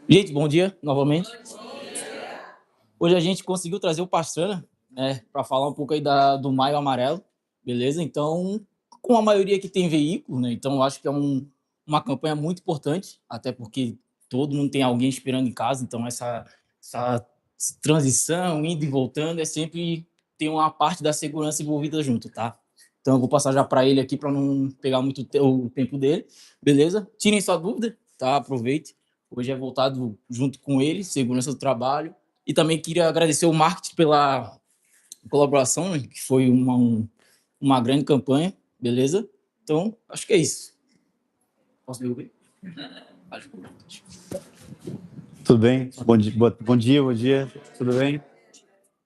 Gente, bom dia novamente. Hoje a gente conseguiu trazer o Pastrana, né, para falar um pouco aí do Maio Amarelo, beleza? Então, com a maioria que tem veículo, né? Então, eu acho que é uma campanha muito importante, até porque todo mundo tem alguém esperando em casa, então essa transição, indo e voltando, é sempre tem uma parte da segurança envolvida junto, tá? Então, eu vou passar já para ele aqui para não pegar muito o tempo dele, beleza? Tirem sua dúvida, tá? Aproveite. Hoje é voltado junto com ele, segurança do trabalho. E também queria agradecer o marketing pela colaboração, né, que foi uma grande campanha, beleza? Então, acho que é isso. Posso derrubar? Tudo bem? Bom dia, tudo bem?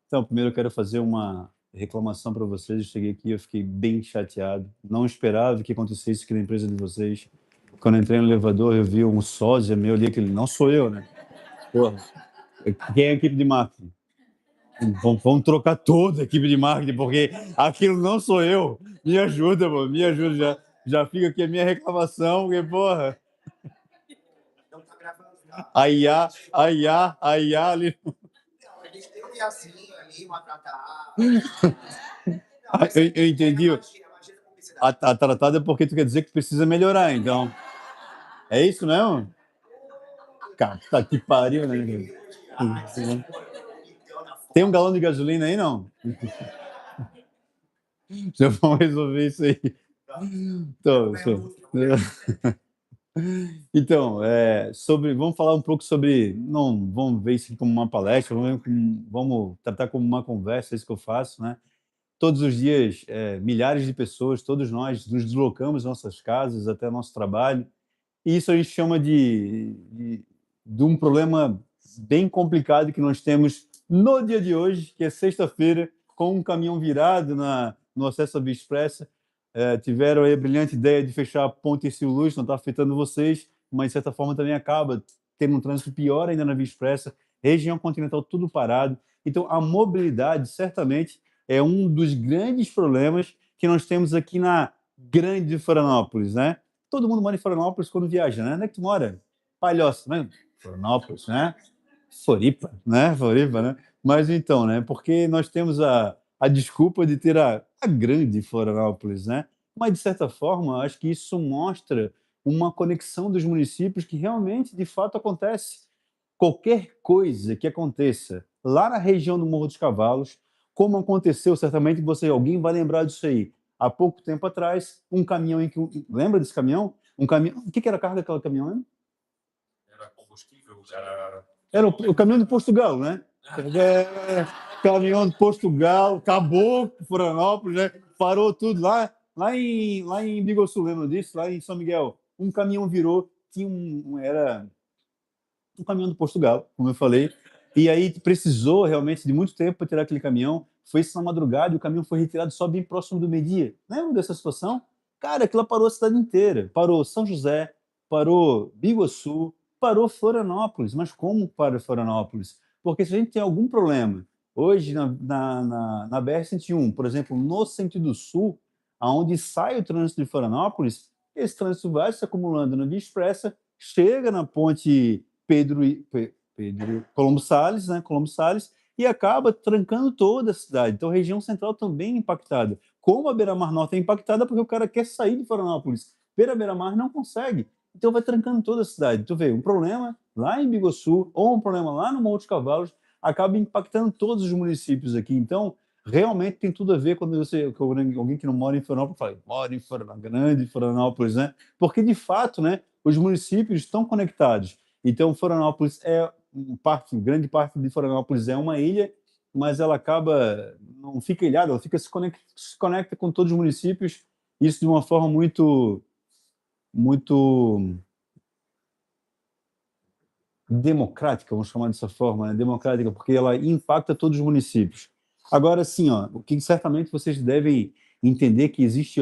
Então, primeiro eu quero fazer uma reclamação para vocês. Eu cheguei aqui, eu fiquei bem chateado. Não esperava que acontecesse aqui na empresa de vocês. Quando eu entrei no elevador, eu vi um sósia meu ali, que não sou eu, né? Porra, quem é a equipe de marketing? Vamos trocar toda a equipe de marketing, porque aquilo não sou eu. Me ajuda, mano, me ajuda. Já fica aqui a minha reclamação, porque, porra. A IA ali. A gente tem um diazinho ali, uma tratada. Eu entendi. A tratada é porque tu quer dizer que precisa melhorar, então. É isso mesmo? Cara, tá que pariu, né? Tem um galão de gasolina aí, não? Já vamos resolver isso aí. Então, vamos falar um pouco sobre, não vamos ver isso como uma palestra, vamos tratar como uma conversa, é isso que eu faço, né? Todos os dias, milhares de pessoas, todos nós nos deslocamos de nossas casas até nosso trabalho, e isso a gente chama de um problema bem complicado que nós temos no dia de hoje, que é sexta-feira, com um caminhão virado no acesso à Via Expressa. Tiveram aí a brilhante ideia de fechar a ponte Ercílio Luz, não está afetando vocês, mas de certa forma também acaba tendo um trânsito pior ainda na Via Expressa, região continental tudo parado. Então, a mobilidade certamente é um dos grandes problemas que nós temos aqui na grande Florianópolis, né? Todo mundo mora em Florianópolis quando viaja, né? Onde é que tu mora? Palhoça, né? Florianópolis, né? Floripa, né? Floripa, né? Mas então, né? Porque nós temos a desculpa de ter a grande Florianópolis, né? Mas, de certa forma, acho que isso mostra uma conexão dos municípios que realmente, de fato, acontece. Qualquer coisa que aconteça lá na região do Morro dos Cavalos, como aconteceu, certamente alguém vai lembrar disso aí. Há pouco tempo atrás, um caminhão em que... Lembra desse caminhão? Um caminhão... O que era a carga daquele caminhão, hein? Era combustível, era... Era o caminhão de Portugal, né? Caminhão de Portugal, acabou Florianópolis, né? Parou tudo lá em Biguaçu, lembra disso? Lá em São Miguel. Um caminhão virou, era um caminhão de Portugal, como eu falei, e aí precisou realmente de muito tempo para tirar aquele caminhão. Foi isso na madrugada e o caminhão foi retirado só bem próximo do meio-dia. Lembra dessa situação? Cara, aquilo parou a cidade inteira. Parou São José, parou Biguaçu, parou Florianópolis. Mas como para Florianópolis? Porque se a gente tem algum problema, hoje na BR-101, por exemplo, no sentido sul, aonde sai o trânsito de Florianópolis, esse trânsito vai se acumulando na Via Expressa, chega na ponte Pedro Colombo Salles, né? Colombo Salles, e acaba trancando toda a cidade. Então, a região central também é impactada. Como a Beira-Mar Norte é impactada porque o cara quer sair de Florianópolis. Beira-Mar não consegue. Então, vai trancando toda a cidade. Tu vê, um problema lá em Biguaçu ou um problema lá no Morro dos Cavalos acaba impactando todos os municípios aqui. Então, realmente tem tudo a ver quando alguém que não mora em Florianópolis fala, mora em grande Florianópolis, né? Porque, de fato, né, os municípios estão conectados. Então, Florianópolis grande parte de Florianópolis é uma ilha, mas ela não fica ilhada, ela se conecta com todos os municípios, isso de uma forma muito democrática, vamos chamar dessa forma, né? Democrática, porque ela impacta todos os municípios. Agora, sim, o que certamente vocês devem entender que existem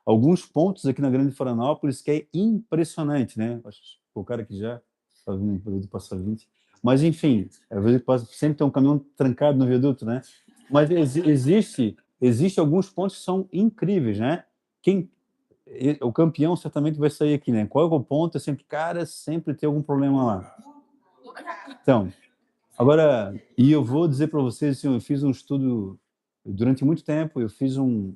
alguns pontos aqui na Grande Florianópolis que é impressionante, né? Acho que o cara que já está vindo para passar 20. Mas, enfim, às vezes sempre tem um caminhão trancado no viaduto, né? Mas existe alguns pontos que são incríveis, né? O campeão certamente vai sair aqui, né? Qual é o ponto? É sempre, cara, sempre tem algum problema lá. Então, agora, e eu vou dizer para vocês, assim, eu fiz um estudo, durante muito tempo, eu fiz um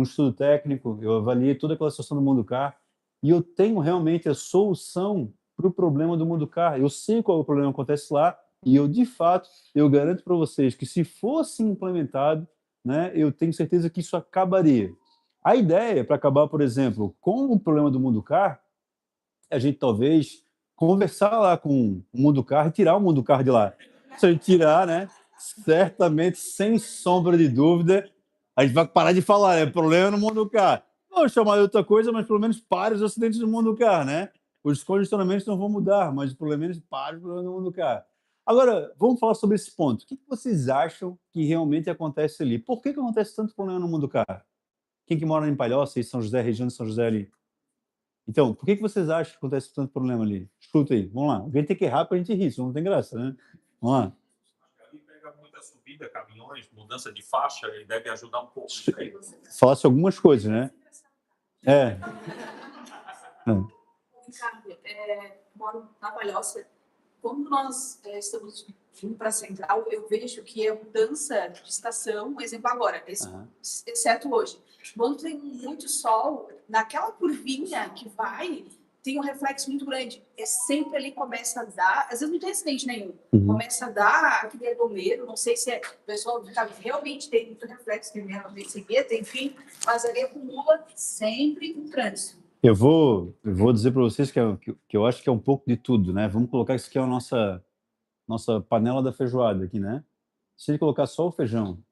estudo técnico, eu avaliei toda aquela situação do mundo car, e eu tenho realmente a solução para o problema do mundo car. Eu sei qual é o problema que acontece lá, e eu, de fato, eu garanto para vocês que se fosse implementado, né, eu tenho certeza que isso acabaria. A ideia para acabar, por exemplo, com o problema do mundo car, a gente talvez conversar lá com o mundo car e tirar o mundo car de lá. Se a gente tirar, né, certamente, sem sombra de dúvida, a gente vai parar de falar, é problema no mundo car. Vamos chamar de outra coisa, mas pelo menos pare os acidentes do mundo car, né? Os congestionamentos não vão mudar, mas pelo menos pare o problema do mundo car. Agora, vamos falar sobre esse ponto. O que vocês acham que realmente acontece ali? Por que acontece tanto problema no mundo car? Quem que mora em Palhoça, em São José, região de São José ali? Então, por que vocês acham que acontece tanto problema ali? Escuta aí, vamos lá. Alguém tem que errar para a gente rir, senão não tem graça, né? Vamos lá. Ali pega muita subida, caminhões, mudança de faixa, e deve ajudar um pouco isso aí. Falasse algumas coisas, né? É. Ricardo, moro na Palhoça. Quando nós estamos indo para a Central, eu vejo que a mudança de estação, por exemplo, agora, exceto hoje, quando tem muito sol, naquela curvinha que vai, tem um reflexo muito grande. É sempre ali começa a dar, às vezes não tem acidente nenhum, começa a dar aquele aglomero, não sei se o pessoal realmente tem muito reflexo, tem menos seguida, enfim, mas ali acumula sempre o trânsito. Eu vou dizer para vocês que eu acho que é um pouco de tudo, né? Vamos colocar isso aqui é a nossa panela da feijoada aqui, né? Se a gente colocar só o feijão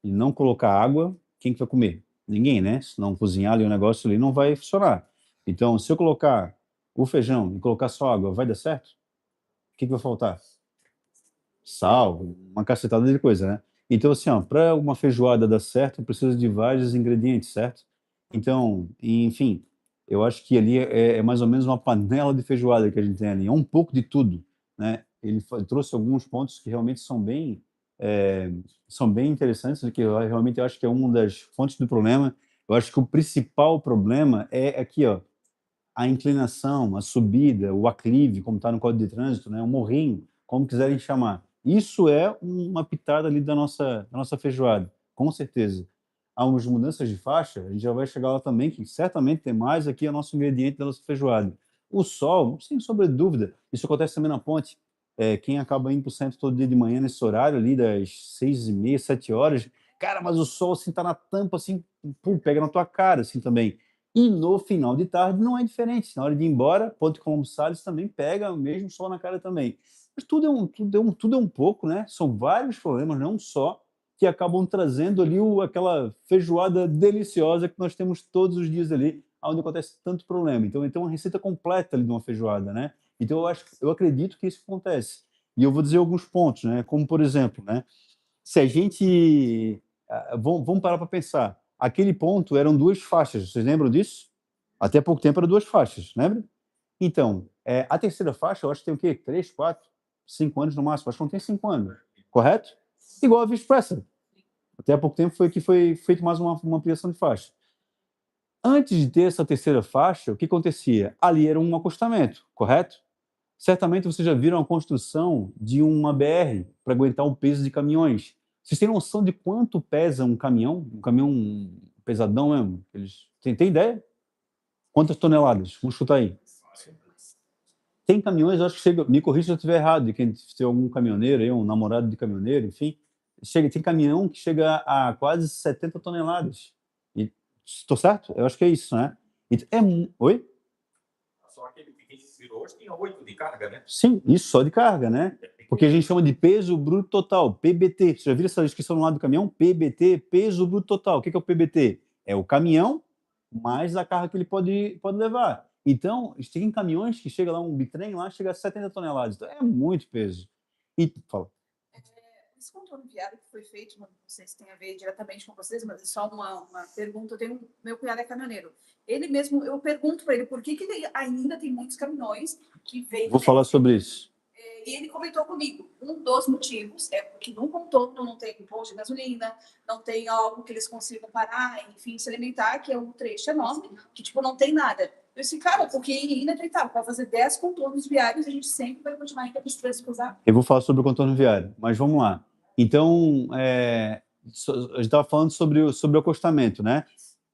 e não colocar água, quem que vai comer? Ninguém, né? Se não cozinhar ali o negócio ali, não vai funcionar. Então, se eu colocar o feijão e colocar só água, vai dar certo? O que vai faltar? Sal, uma cacetada de coisa, né? Então, assim, ó, para uma feijoada dar certo, precisa de vários ingredientes, certo? Então, enfim, eu acho que ali é mais ou menos uma panela de feijoada que a gente tem ali, é um pouco de tudo, né? Ele trouxe alguns pontos que realmente são bem interessantes, que eu realmente acho que é uma das fontes do problema. Eu acho que o principal problema é aqui, ó, a inclinação, a subida, o aclive, como está no Código de Trânsito, né? O morrinho, como quiserem chamar. Isso é uma pitada ali da nossa feijoada, com certeza. Há umas mudanças de faixa, a gente já vai chegar lá também, que certamente tem mais aqui é o nosso ingrediente da nossa feijoada. O sol, sem sombra de dúvida, isso acontece também na ponte. Quem acaba indo para o centro todo dia de manhã, nesse horário ali, das 6h30, 7 horas, cara, mas o sol, assim, tá na tampa, assim, pum, pega na tua cara, assim, também. E no final de tarde não é diferente. Na hora de ir embora, Ponte Colombo Salles também pega o mesmo sol na cara também. Mas tudo é um pouco, né? São vários problemas, não só, que acabam trazendo ali aquela feijoada deliciosa que nós temos todos os dias ali, onde acontece tanto problema. Então, tem uma receita completa ali de uma feijoada, né? Então, eu acredito que isso acontece. E eu vou dizer alguns pontos, né? Como, por exemplo, né? Se a gente... Vamos parar para pensar. Aquele ponto eram 2 faixas, vocês lembram disso? Até pouco tempo eram 2 faixas, lembra? Então, a terceira faixa, eu acho que tem o quê? 3, 4, 5 anos no máximo. Acho que não tem 5 anos, correto? Igual a Via Expressa. Até há pouco tempo foi feito mais uma ampliação de faixa. Antes de ter essa terceira faixa, o que acontecia? Ali era um acostamento, correto? Certamente vocês já viram a construção de uma BR para aguentar o peso de caminhões. Vocês têm noção de quanto pesa um caminhão? Um caminhão pesadão mesmo? Tem ideia? Quantas toneladas? Vamos chutar aí. Tem caminhões, eu acho que chega... Me corrija se eu estiver errado, de quem tem algum caminhoneiro aí, um namorado de caminhoneiro, enfim. Tem caminhão que chega a quase 70 toneladas. Estou certo? Eu acho que é isso, né? Oi? Só aquele que virou hoje tinha 8 de carga, né? Sim, isso só de carga, né? Porque a gente chama de peso bruto total, PBT. Você já viu essa descrição no lado do caminhão? PBT, peso bruto total. O que é o PBT? É o caminhão mais a carga que ele pode levar. Então, tem caminhões que chega lá, um bitrem lá, chega a 70 toneladas. Então, é muito peso. E fala. esse contorno viário que foi feito, não sei se tem a ver diretamente com vocês, mas é só uma pergunta. Eu tenho, meu cunhado é caminhoneiro. Ele mesmo, eu pergunto para ele por que ele ainda tem muitos caminhões que vêm. Vou falar sobre isso. E ele comentou comigo, um dos motivos é porque no contorno não tem posto de gasolina, não tem algo que eles consigam parar, enfim, se alimentar, que é um trecho enorme, que, tipo, não tem nada. Eu disse, cara, porque é inacreditável, para fazer 10 contornos viários, a gente sempre vai continuar em termos de usar. Eu vou falar sobre o contorno viário, mas vamos lá. Então, a gente estava falando sobre o acostamento, né?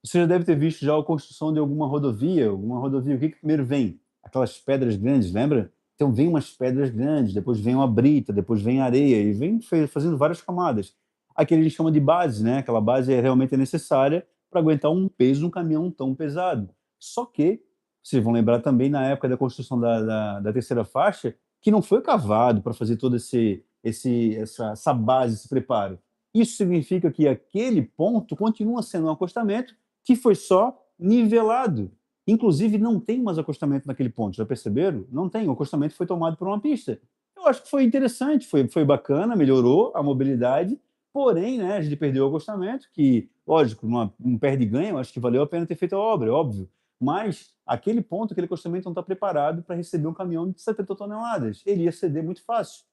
Você já deve ter visto já a construção de alguma rodovia. O que primeiro vem? Aquelas pedras grandes, lembra? Então, vem umas pedras grandes, depois vem uma brita, depois vem areia, e vem fazendo várias camadas. Aquele a gente chama de base, né? Aquela base realmente é necessária para aguentar um peso de um caminhão tão pesado. Só que, vocês vão lembrar também, na época da construção da terceira faixa, que não foi cavado para fazer toda essa base, esse preparo. Isso significa que aquele ponto continua sendo um acostamento que foi só nivelado. Inclusive, não tem mais acostamento naquele ponto, já perceberam? Não tem, o acostamento foi tomado por uma pista. Eu acho que foi interessante, foi bacana, melhorou a mobilidade, porém, né, a gente perdeu o acostamento, que, lógico, um perde-ganha, eu acho que valeu a pena ter feito a obra, é óbvio. Mas aquele ponto, aquele acostamento não está preparado para receber um caminhão de 70 toneladas. Ele ia ceder muito fácil.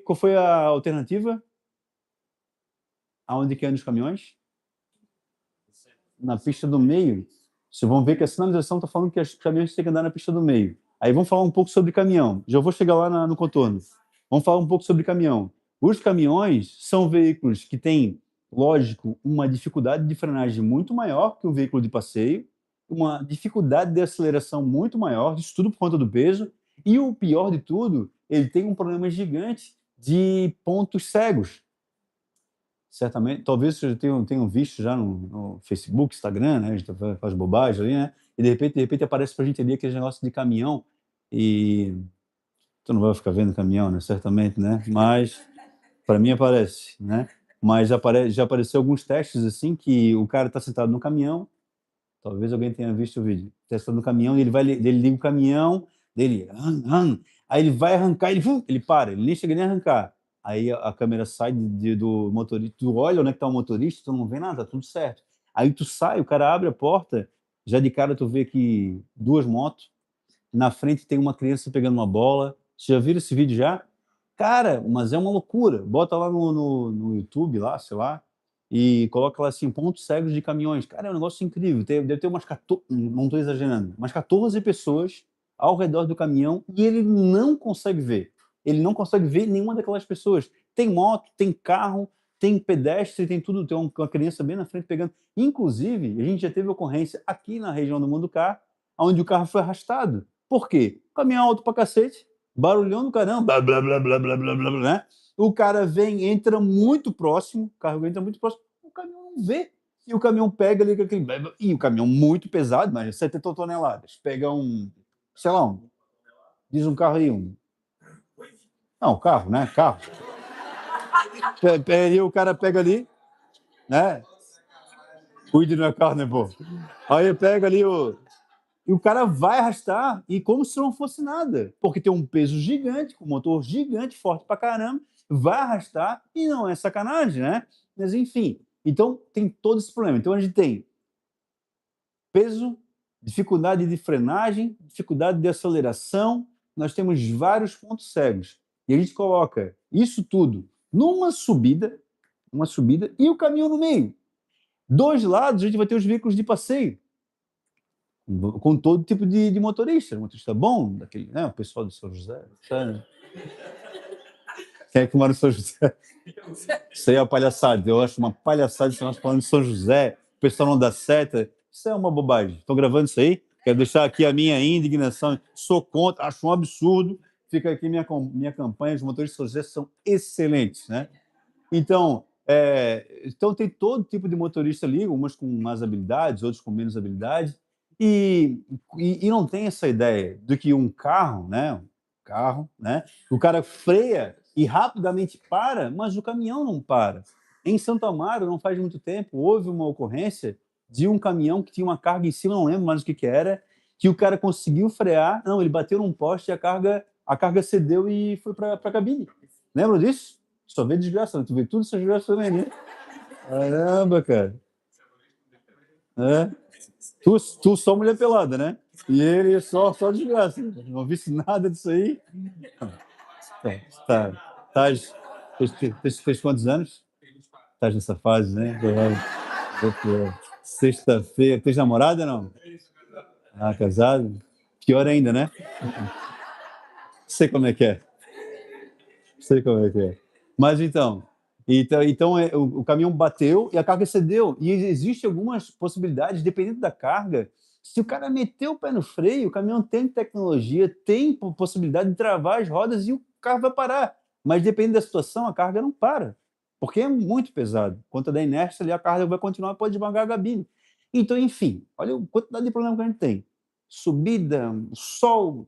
Qual foi a alternativa? Aonde que andam os caminhões? Na pista do meio. Vocês vão ver que a sinalização está falando que os caminhões têm que andar na pista do meio. Aí vamos falar um pouco sobre caminhão. Já vou chegar lá no contorno. Vamos falar um pouco sobre caminhão. Os caminhões são veículos que têm, lógico, uma dificuldade de frenagem muito maior que o veículo de passeio, uma dificuldade de aceleração muito maior, isso tudo por conta do peso, e o pior de tudo, ele tem um problema gigante de pontos cegos. Certamente, talvez vocês tenham visto já no Facebook, Instagram, né? A gente faz bobagem ali, né? E de repente aparece para a gente ali aquele negócio de caminhão e tu não vai ficar vendo caminhão, né? Certamente, né? Mas para mim aparece, né? Mas já apareceu alguns testes assim que o cara está sentado no caminhão, talvez alguém tenha visto o vídeo, está sentado no caminhão e ele liga o caminhão, aí ele vai arrancar, ele para, ele nem chega nem a arrancar. Aí a câmera sai do motorista, tu olha onde é que tá o motorista, tu não vê nada, tá tudo certo. Aí tu sai, o cara abre a porta, já de cara tu vê que 2 motos, na frente tem uma criança pegando uma bola. Você já viram esse vídeo já? Cara, mas é uma loucura. Bota lá no YouTube, lá, sei lá, e coloca lá assim, pontos cegos de caminhões. Cara, é um negócio incrível. Deve ter umas 14, não estou exagerando, umas 14 pessoas ao redor do caminhão e ele não consegue ver. Ele não consegue ver nenhuma daquelas pessoas. Tem moto, tem carro, tem pedestre, tem tudo. Tem uma criança bem na frente pegando. Inclusive, a gente já teve ocorrência aqui na região do Munducá, onde o carro foi arrastado. Por quê? Caminhão alto pra cacete, barulhão do caramba, blá, blá, blá, blá, blá, blá, blá, né? O cara entra muito próximo, o carro entra muito próximo, o caminhão não vê. E o caminhão pega ali, e o caminhão muito pesado, mas 70 toneladas. Pega sei lá, diz um carro aí, não, carro, né? Carro. Aí o cara pega ali, né? Cuide do carro, né, pô? Aí pega ali e o cara vai arrastar, e como se não fosse nada, porque tem um peso gigante, com um motor gigante, forte pra caramba, vai arrastar, e não é sacanagem, né? Mas, enfim, então tem todo esse problema. Então a gente tem peso, dificuldade de frenagem, dificuldade de aceleração, nós temos vários pontos cegos. E a gente coloca isso tudo numa subida, e o caminhão no meio. 2 lados, a gente vai ter os veículos de passeio, com todo tipo de motorista bom, daquele, né, o pessoal do São José, sabe? Quem é que mora em São José? Isso aí é uma palhaçada, eu acho uma palhaçada se nós falando de São José, o pessoal não dá seta, isso é uma bobagem. Estou gravando isso aí, quero deixar aqui a minha indignação, sou contra, acho um absurdo. Fica aqui minha campanha, os motoristas de São José são excelentes, né? Então tem todo tipo de motorista ali, umas com mais habilidades, outros com menos habilidade, e não tem essa ideia de que um carro, né? O cara freia e rapidamente para, mas o caminhão não para. Em Santo Amaro, não faz muito tempo, houve uma ocorrência de um caminhão que tinha uma carga em cima, não lembro mais o que era, que o cara conseguiu frear, ele bateu num poste e a carga cedeu e foi para a cabine. Lembram disso? Só vê desgraça, né? Tu vê tudo essa desgraça também, né? Caramba, cara. É. Tu só mulher pelada, né? E ele só desgraça. Não visse nada disso aí. Tá. Tens quantos anos? Estás nessa fase, né? Sexta-feira. Tens namorada, não? Ah, casado? Pior ainda, né? Sei como é que é. Sei como é que é. Mas então o caminhão bateu e a carga cedeu. E existem algumas possibilidades, dependendo da carga. Se o cara meter o pé no freio, o caminhão tem tecnologia, tem possibilidade de travar as rodas e o carro vai parar. Mas dependendo da situação, a carga não para, porque é muito pesado. Conta da inércia ali, a carga vai continuar, pode esmagar a gabine. Então, enfim, olha a quantidade de problema que a gente tem. Subida, sol,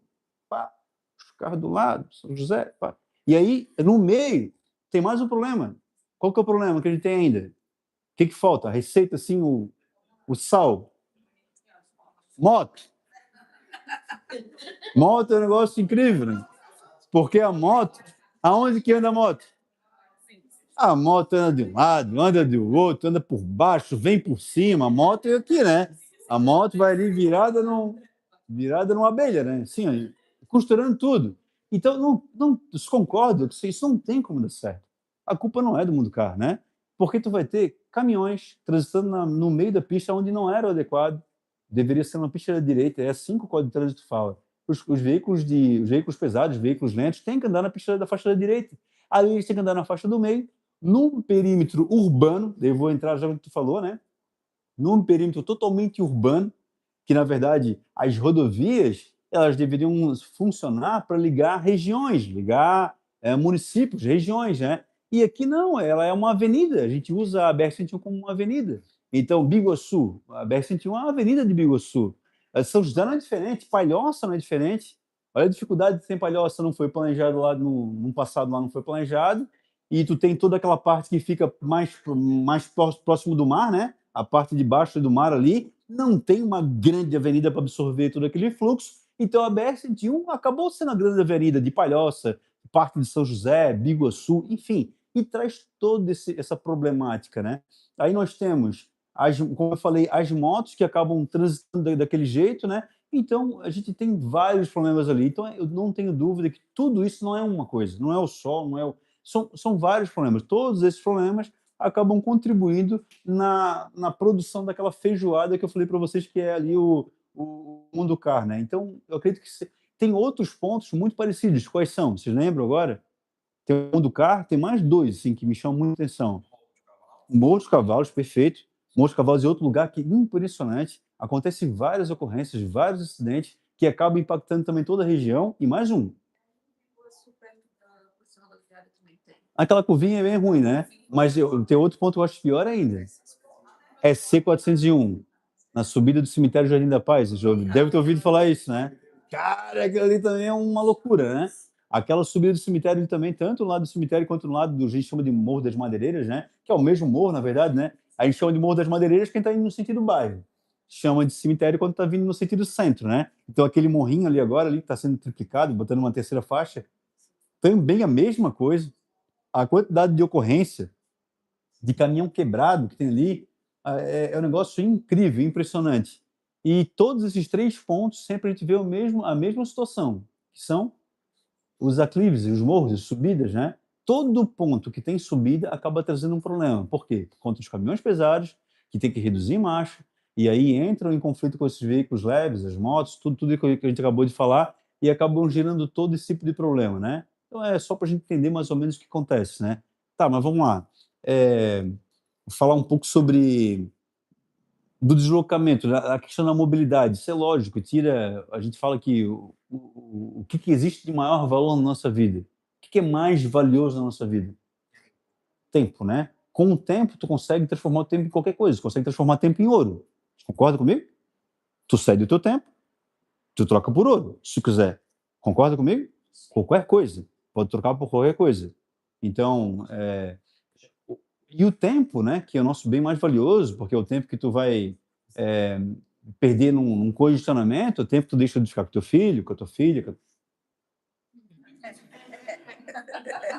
pá, os carros do lado, São José, pá. E aí, no meio, tem mais um problema. Qual que é o problema que a gente tem ainda? O que falta? A receita, assim, o sal. Moto. Moto é um negócio incrível, né? Porque a moto... Aonde que anda a moto? A moto anda de um lado, anda do outro, anda por baixo, vem por cima. A moto é aqui, né? A moto vai ali virada numa abelha, né? Assim, costurando tudo. Então, não concordo que isso não tem como dar certo. A culpa não é do mundo carro, né? Porque tu vai ter caminhões transitando no meio da pista onde não era o adequado. Deveria ser uma pista da direita. É assim que o Código de Trânsito fala. Os veículos pesados, os veículos lentos, têm que andar na pista da faixa da direita. Ali eles têm que andar na faixa do meio, num perímetro urbano. Daí eu vou entrar já no que tu falou, né? Num perímetro totalmente urbano, que na verdade as rodovias elas deveriam funcionar para ligar regiões, ligar municípios, regiões, né? E aqui não, ela é uma avenida, a gente usa a BR-101 como uma avenida. Então, Biguaçu, a BR-101 é uma avenida de Biguaçu. São José não é diferente, Palhoça não é diferente. Olha a dificuldade que tem Palhoça, não foi planejado lá no passado, lá não foi planejado. E tu tem toda aquela parte que fica mais próximo do mar, né? A parte de baixo do mar ali, não tem uma grande avenida para absorver todo aquele fluxo. Então a BR-101 acabou sendo a grande avenida de Palhoça, parte de São José, Biguaçu, enfim, e traz toda essa problemática, né? Aí nós temos, como eu falei, as motos que acabam transitando daquele jeito, né? Então a gente tem vários problemas ali. Então eu não tenho dúvida que tudo isso não é uma coisa, não é o sol, não é são vários problemas. Todos esses problemas acabam contribuindo na produção daquela feijoada que eu falei para vocês, que é ali o mundo car, né? Então, eu acredito que tem outros pontos muito parecidos. Quais são? Vocês lembram agora? Tem o mundo car, tem mais dois assim, que me chamam muita atenção. O Morro dos Cavalos, perfeito. Morro dos Cavalos é outro lugar que impressionante. Acontecem várias ocorrências, vários acidentes que acabam impactando também toda a região. E mais um. Aquela curvinha é bem ruim, né? Mas tem outro ponto que eu acho pior ainda. É C401, na subida do cemitério Jardim da Paz. Deve ter ouvido falar isso, né? Cara, aquilo ali também é uma loucura, né? Aquela subida do cemitério ali também, tanto no lado do cemitério quanto no lado a gente chama de Morro das Madeireiras, né? Que é o mesmo morro, na verdade, né? A gente chama de Morro das Madeireiras quem está indo no sentido bairro. Chama de cemitério quando está vindo no sentido centro, né? Então aquele morrinho ali agora, ali que está sendo triplicado, botando uma terceira faixa, também a mesma coisa. A quantidade de ocorrência de caminhão quebrado que tem ali é um negócio incrível, impressionante. E todos esses três pontos, sempre a gente vê a mesma situação, que são os aclives, os morros, as subidas, né? Todo ponto que tem subida acaba trazendo um problema. Por quê? Por conta dos caminhões pesados, que tem que reduzir marcha, e aí entram em conflito com esses veículos leves, as motos, tudo que a gente acabou de falar, e acabam gerando todo esse tipo de problema, né? Então é só para a gente entender mais ou menos o que acontece, né? Tá, mas vamos lá. Falar um pouco sobre do deslocamento, a questão da mobilidade. Isso é lógico, a gente fala que o que existe de maior valor na nossa vida? O que é mais valioso na nossa vida? Tempo, né? Com o tempo, tu consegue transformar o tempo em qualquer coisa. Tu consegue transformar tempo em ouro. Concorda comigo? Tu cede o teu tempo, tu troca por ouro, se tu quiser. Concorda comigo? Qualquer coisa. Pode trocar por qualquer coisa. Então, e o tempo, né, que é o nosso bem mais valioso, porque é o tempo que tu vai perder num condicionamento, o tempo que tu deixa de ficar com teu filho, com a tua filha,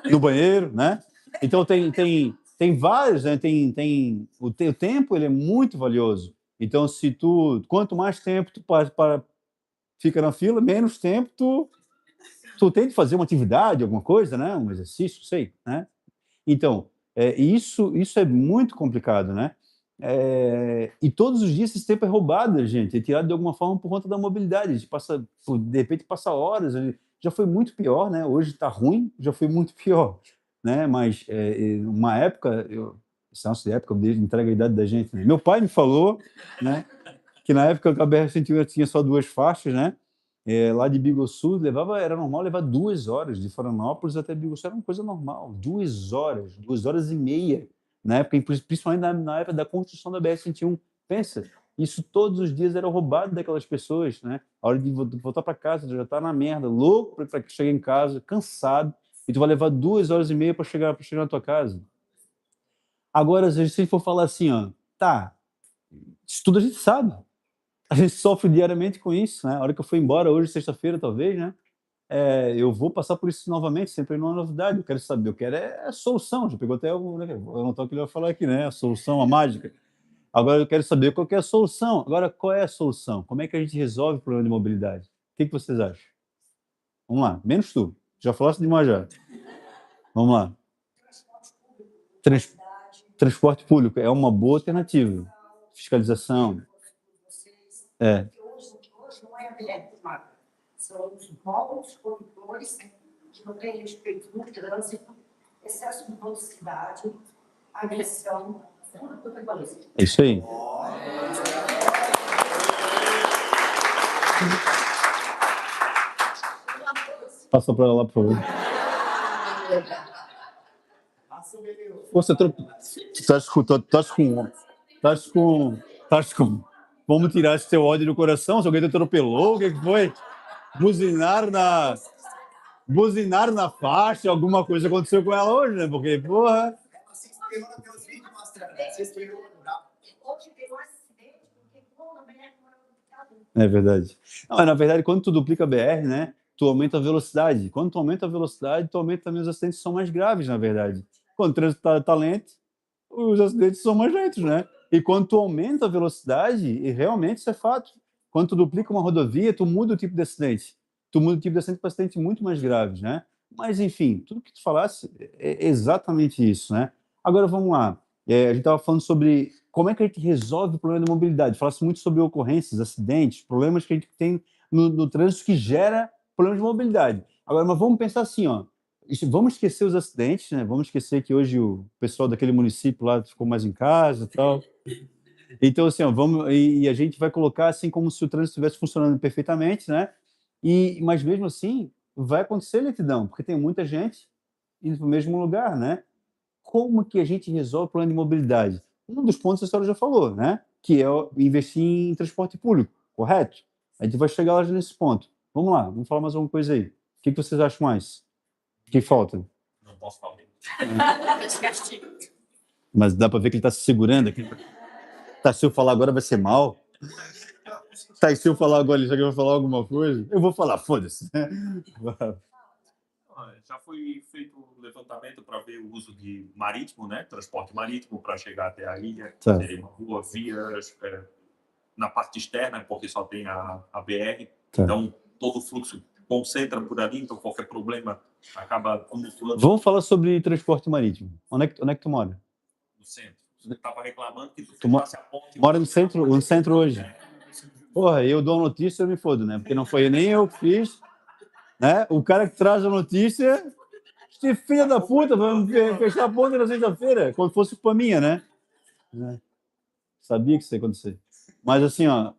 no banheiro, né? Então, tem vários, né? O tempo ele é muito valioso. Então, quanto mais tempo tu fica na fila, menos tempo tu tem de fazer uma atividade, alguma coisa, né? Um exercício, sei, né? Então, isso é muito complicado, né? E todos os dias esse tempo é roubado, gente, é tirado de alguma forma por conta da mobilidade. A gente de repente passa horas, já foi muito pior, né? Hoje está ruim, já foi muito pior, né? Mas uma época, essa época entrega a idade da gente, né? Meu pai me falou, né, que na época a BR-101 tinha só 2 faixas, né? Lá de Biguaçu era normal levar 2 horas de Florianópolis até Biguaçu, era uma coisa normal, 2 horas e meia, na época, principalmente na época da construção da BR-101. Pensa, isso todos os dias era roubado daquelas pessoas, né? A hora de voltar para casa, já tá na merda, louco para chegar em casa, cansado, e tu vai levar 2 horas e meia para chegar na tua casa. Agora, se a gente for falar assim, ó, tá, isso tudo a gente sabe. A gente sofre diariamente com isso, né? A hora que eu for embora, hoje, sexta-feira, talvez, né? Eu vou passar por isso novamente, sempre não é novidade. Eu quero saber, eu quero a solução. Já pegou até o. Né? Eu não estou o que ele vai falar aqui, né? A solução, a mágica. Agora eu quero saber qual que é a solução. Agora, qual é a solução? Como é que a gente resolve o problema de mobilidade? O que vocês acham? Vamos lá, menos tu. Já falaste demais já. Vamos lá. Transporte público é uma boa alternativa. Fiscalização. Hoje não é aberto, Marco. São os bons condutores que não têm respeito no trânsito, excesso de velocidade, agressão. É isso aí. Passa para lá, por favor. Você estás com. Vamos tirar esse teu ódio do coração? Se alguém te atropelou, o que foi? Buzinaram na faixa, alguma coisa aconteceu com ela hoje, né? Porque, porra. Se inscreveu nos meus vídeos mostrando, né? Se inscreveu no canal. Hoje tem um acidente, porque quando a BR É verdade. Não, na verdade, quando tu duplica a BR, né? Tu aumenta a velocidade. Quando tu aumenta a velocidade, tu aumenta também os acidentes que são mais graves, na verdade. Quando o trânsito tá lento, os acidentes são mais lentos, né? E quando tu aumenta a velocidade, e realmente isso é fato, quando tu duplica uma rodovia, tu muda o tipo de acidente. Tu muda o tipo de acidente para acidentes muito mais graves, né? Mas, enfim, tudo que tu falasse é exatamente isso, né? Agora, vamos lá. A gente estava falando sobre como é que a gente resolve o problema da mobilidade. Falasse muito sobre ocorrências, acidentes, problemas que a gente tem no trânsito que gera problemas de mobilidade. Agora, mas vamos pensar assim, ó. Vamos esquecer os acidentes, né? Vamos esquecer que hoje o pessoal daquele município lá ficou mais em casa e tal. Então, assim, ó, a gente vai colocar assim como se o trânsito estivesse funcionando perfeitamente, né? Mas mesmo assim, vai acontecer lentidão, porque tem muita gente indo para o mesmo lugar, né? Como que a gente resolve o problema de mobilidade? Um dos pontos a senhora já falou, né? Que é investir em transporte público, correto? A gente vai chegar lá nesse ponto. Vamos lá, vamos falar mais alguma coisa aí. O que vocês acham mais? O que falta? Não posso falar. Mas dá para ver que ele está se segurando aqui. Tá, se eu falar agora vai ser mal. Tá, se eu falar agora ele já vai falar alguma coisa, eu vou falar, foda-se. Já foi feito um levantamento para ver o uso de marítimo, né? Transporte marítimo para chegar até a ilha. Tá. Seria uma rua, vias na parte externa, porque só tem a BR. Tá. Então, todo o fluxo concentra por ali, então qualquer problema acaba acumulando Vamos falar sobre transporte marítimo. Onde é que tu mora? no centro. Você estava reclamando que Tu mora no centro hoje. Porra, eu dou a notícia, eu me fodo, né? Porque não foi nem eu que fiz, né? O cara que traz a notícia, este filho da puta, vamos fechar a ponta na sexta-feira, como fosse culpa minha, né? Sabia que isso ia acontecer. Mas assim, ó,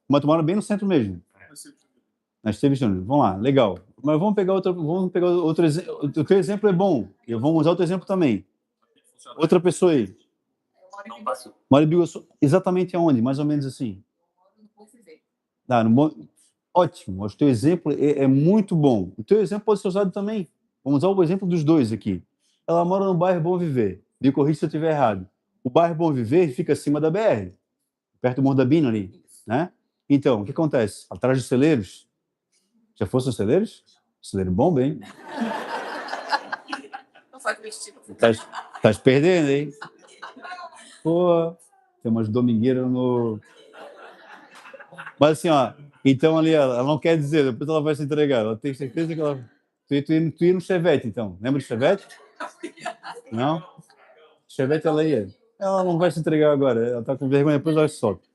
mas tu mora bem no centro mesmo. Nós teve, vamos lá, legal. Mas vamos pegar outro exemplo. O teu exemplo é bom. Eu vou usar outro exemplo também. Outra pessoa aí. Mora em Biguaçu. Exatamente aonde? Mais ou menos assim. Ótimo. O teu exemplo é muito bom. O teu exemplo pode ser usado também. Vamos usar o exemplo dos dois aqui. Ela mora no bairro Bom Viver. Me corrija se eu estiver errado. O bairro Bom Viver fica acima da BR, perto do Morro da Bina ali, né? Então, o que acontece? Atrás dos celeiros. Já fossem os celeiros? Celeiro bom, bem. Só que vestido. Tá se perdendo, hein? Pô, tem umas domingueiras no... Mas assim, ó, então ali ela não quer dizer, depois ela vai se entregar. Ela tem certeza que ela... Tu ia no Chevette, então. Lembra do Chevette? Não? Chevette, ela ia. Ela não vai se entregar agora. Ela tá com vergonha, depois ela se solta.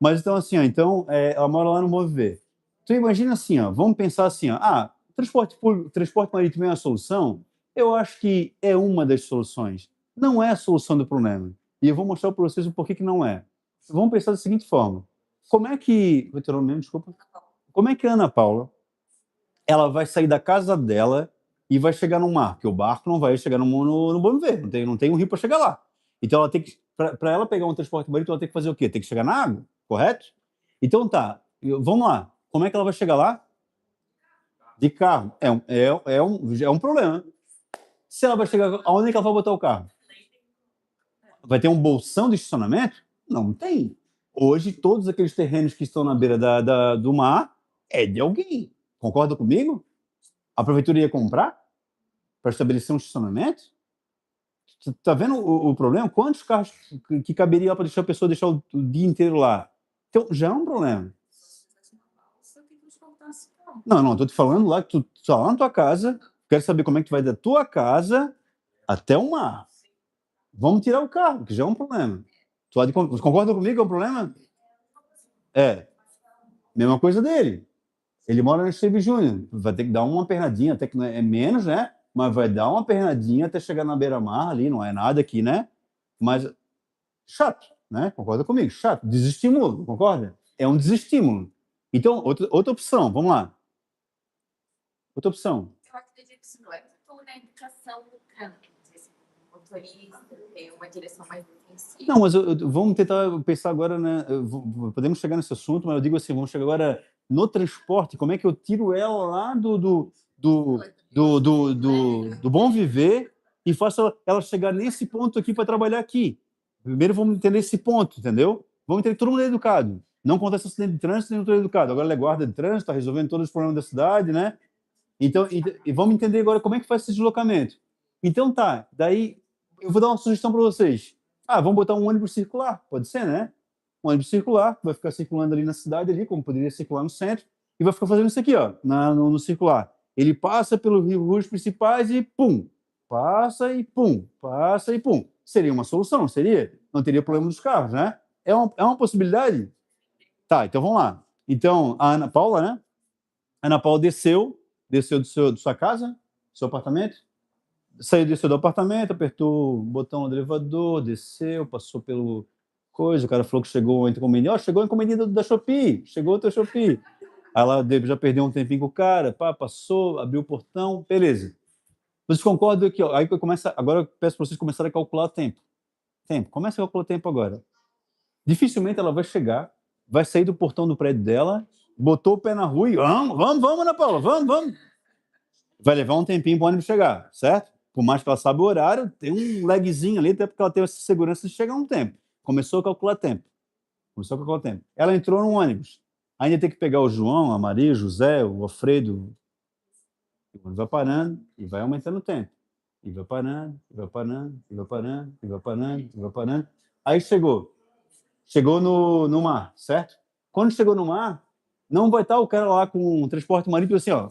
Mas então, assim, ó, ela mora lá no Bom Viver. Tu imagina assim, ó, vamos pensar assim, ó, transporte marítimo é uma solução? Eu acho que é uma das soluções. Não é a solução do problema. E eu vou mostrar para vocês o porquê que não é. Vamos pensar da seguinte forma. Como é que... Vou ter o nome, desculpa. Como é que a Ana Paula ela vai sair da casa dela e vai chegar no mar? Porque o barco não vai chegar no Bom Viver. Não tem um rio para chegar lá. Então, ela tem que... Para ela pegar um transporte marítimo, ela tem que fazer o quê? Tem que chegar na água, correto? Então, tá. Vamos lá. Como é que ela vai chegar lá? De carro. É um problema. Se ela vai chegar... Aonde é que ela vai botar o carro? Vai ter um bolsão de estacionamento? Não tem. Hoje, todos aqueles terrenos que estão na beira do mar é de alguém. Concorda comigo? A prefeitura ia comprar para estabelecer um estacionamento? Você está vendo o problema? Quantos carros que caberia para deixar a pessoa deixar o dia inteiro lá? Então, já é um problema. Não, estou te falando lá que tu está lá na tua casa, quero saber como é que tu vai da tua casa até o mar. Vamos tirar o carro, que já é um problema. Você concorda comigo que é um problema? É. Mesma coisa dele. Ele mora no Esteve Júnior. Vai ter que dar uma pernadinha, até que é menos, né? Mas vai dar uma pernadinha até chegar na beira-mar ali, não é nada aqui, né? Mas chato, né? Concorda comigo? Chato. Desestímulo, concorda? É um desestímulo. Então, outra opção, vamos lá. Outra opção. Eu acredito que não é na indicação do trânsito. Motorista, ter uma direção mais defensiva. Não, mas vamos tentar pensar agora, né? Podemos chegar nesse assunto, mas eu digo assim, vamos chegar agora no transporte. Como é que eu tiro ela lá do Bom Viver e faço ela chegar nesse ponto aqui para trabalhar aqui? Primeiro vamos entender esse ponto, entendeu? Vamos entender que todo mundo é educado. Não acontece acidente de trânsito, nem todo é educado. Agora ela é guarda de trânsito, está resolvendo todos os problemas da cidade, né? Então, e vamos entender agora como é que faz esse deslocamento. Então tá, daí eu vou dar uma sugestão para vocês. Vamos botar um ônibus circular, pode ser, né? Um ônibus circular, vai ficar circulando ali na cidade, ali, como poderia circular no centro, e vai ficar fazendo isso aqui, ó, no circular. Ele passa pelos rios principais e pum, passa e pum, passa e pum. Seria uma solução, não seria? Não teria problema dos carros, né? É uma possibilidade? Tá, então vamos lá. Então, a Ana Paula, né? A Ana Paula desceu de sua casa, do seu apartamento, desceu do apartamento, apertou o botão do elevador, desceu, passou pelo coisa, o cara falou que chegou a encomendinha, chegou a encomendinha da Shopee, chegou outra Shopee. Aí ela já perdeu um tempinho com o cara, passou, abriu o portão, beleza. Vocês concordam que, aí agora eu peço para vocês começarem a calcular o tempo. Começa a calcular o tempo agora. Dificilmente ela vai chegar, vai sair do portão do prédio dela, botou o pé na rua e vamos, Ana Paula, vamos. Vai levar um tempinho para o ônibus chegar, certo? Por mais que ela saiba o horário, tem um lagzinho ali, até porque ela teve essa segurança de chegar um tempo. Começou a calcular tempo. Ela entrou no ônibus. Ainda tem que pegar o João, a Maria, o José, o Alfredo. O ônibus vai parando e vai aumentando o tempo. E vai parando, e vai parando, e vai parando, e vai parando, e vai parando. Aí chegou no mar, certo? Quando chegou no mar, não vai estar o cara lá com o transporte marítimo assim, ó.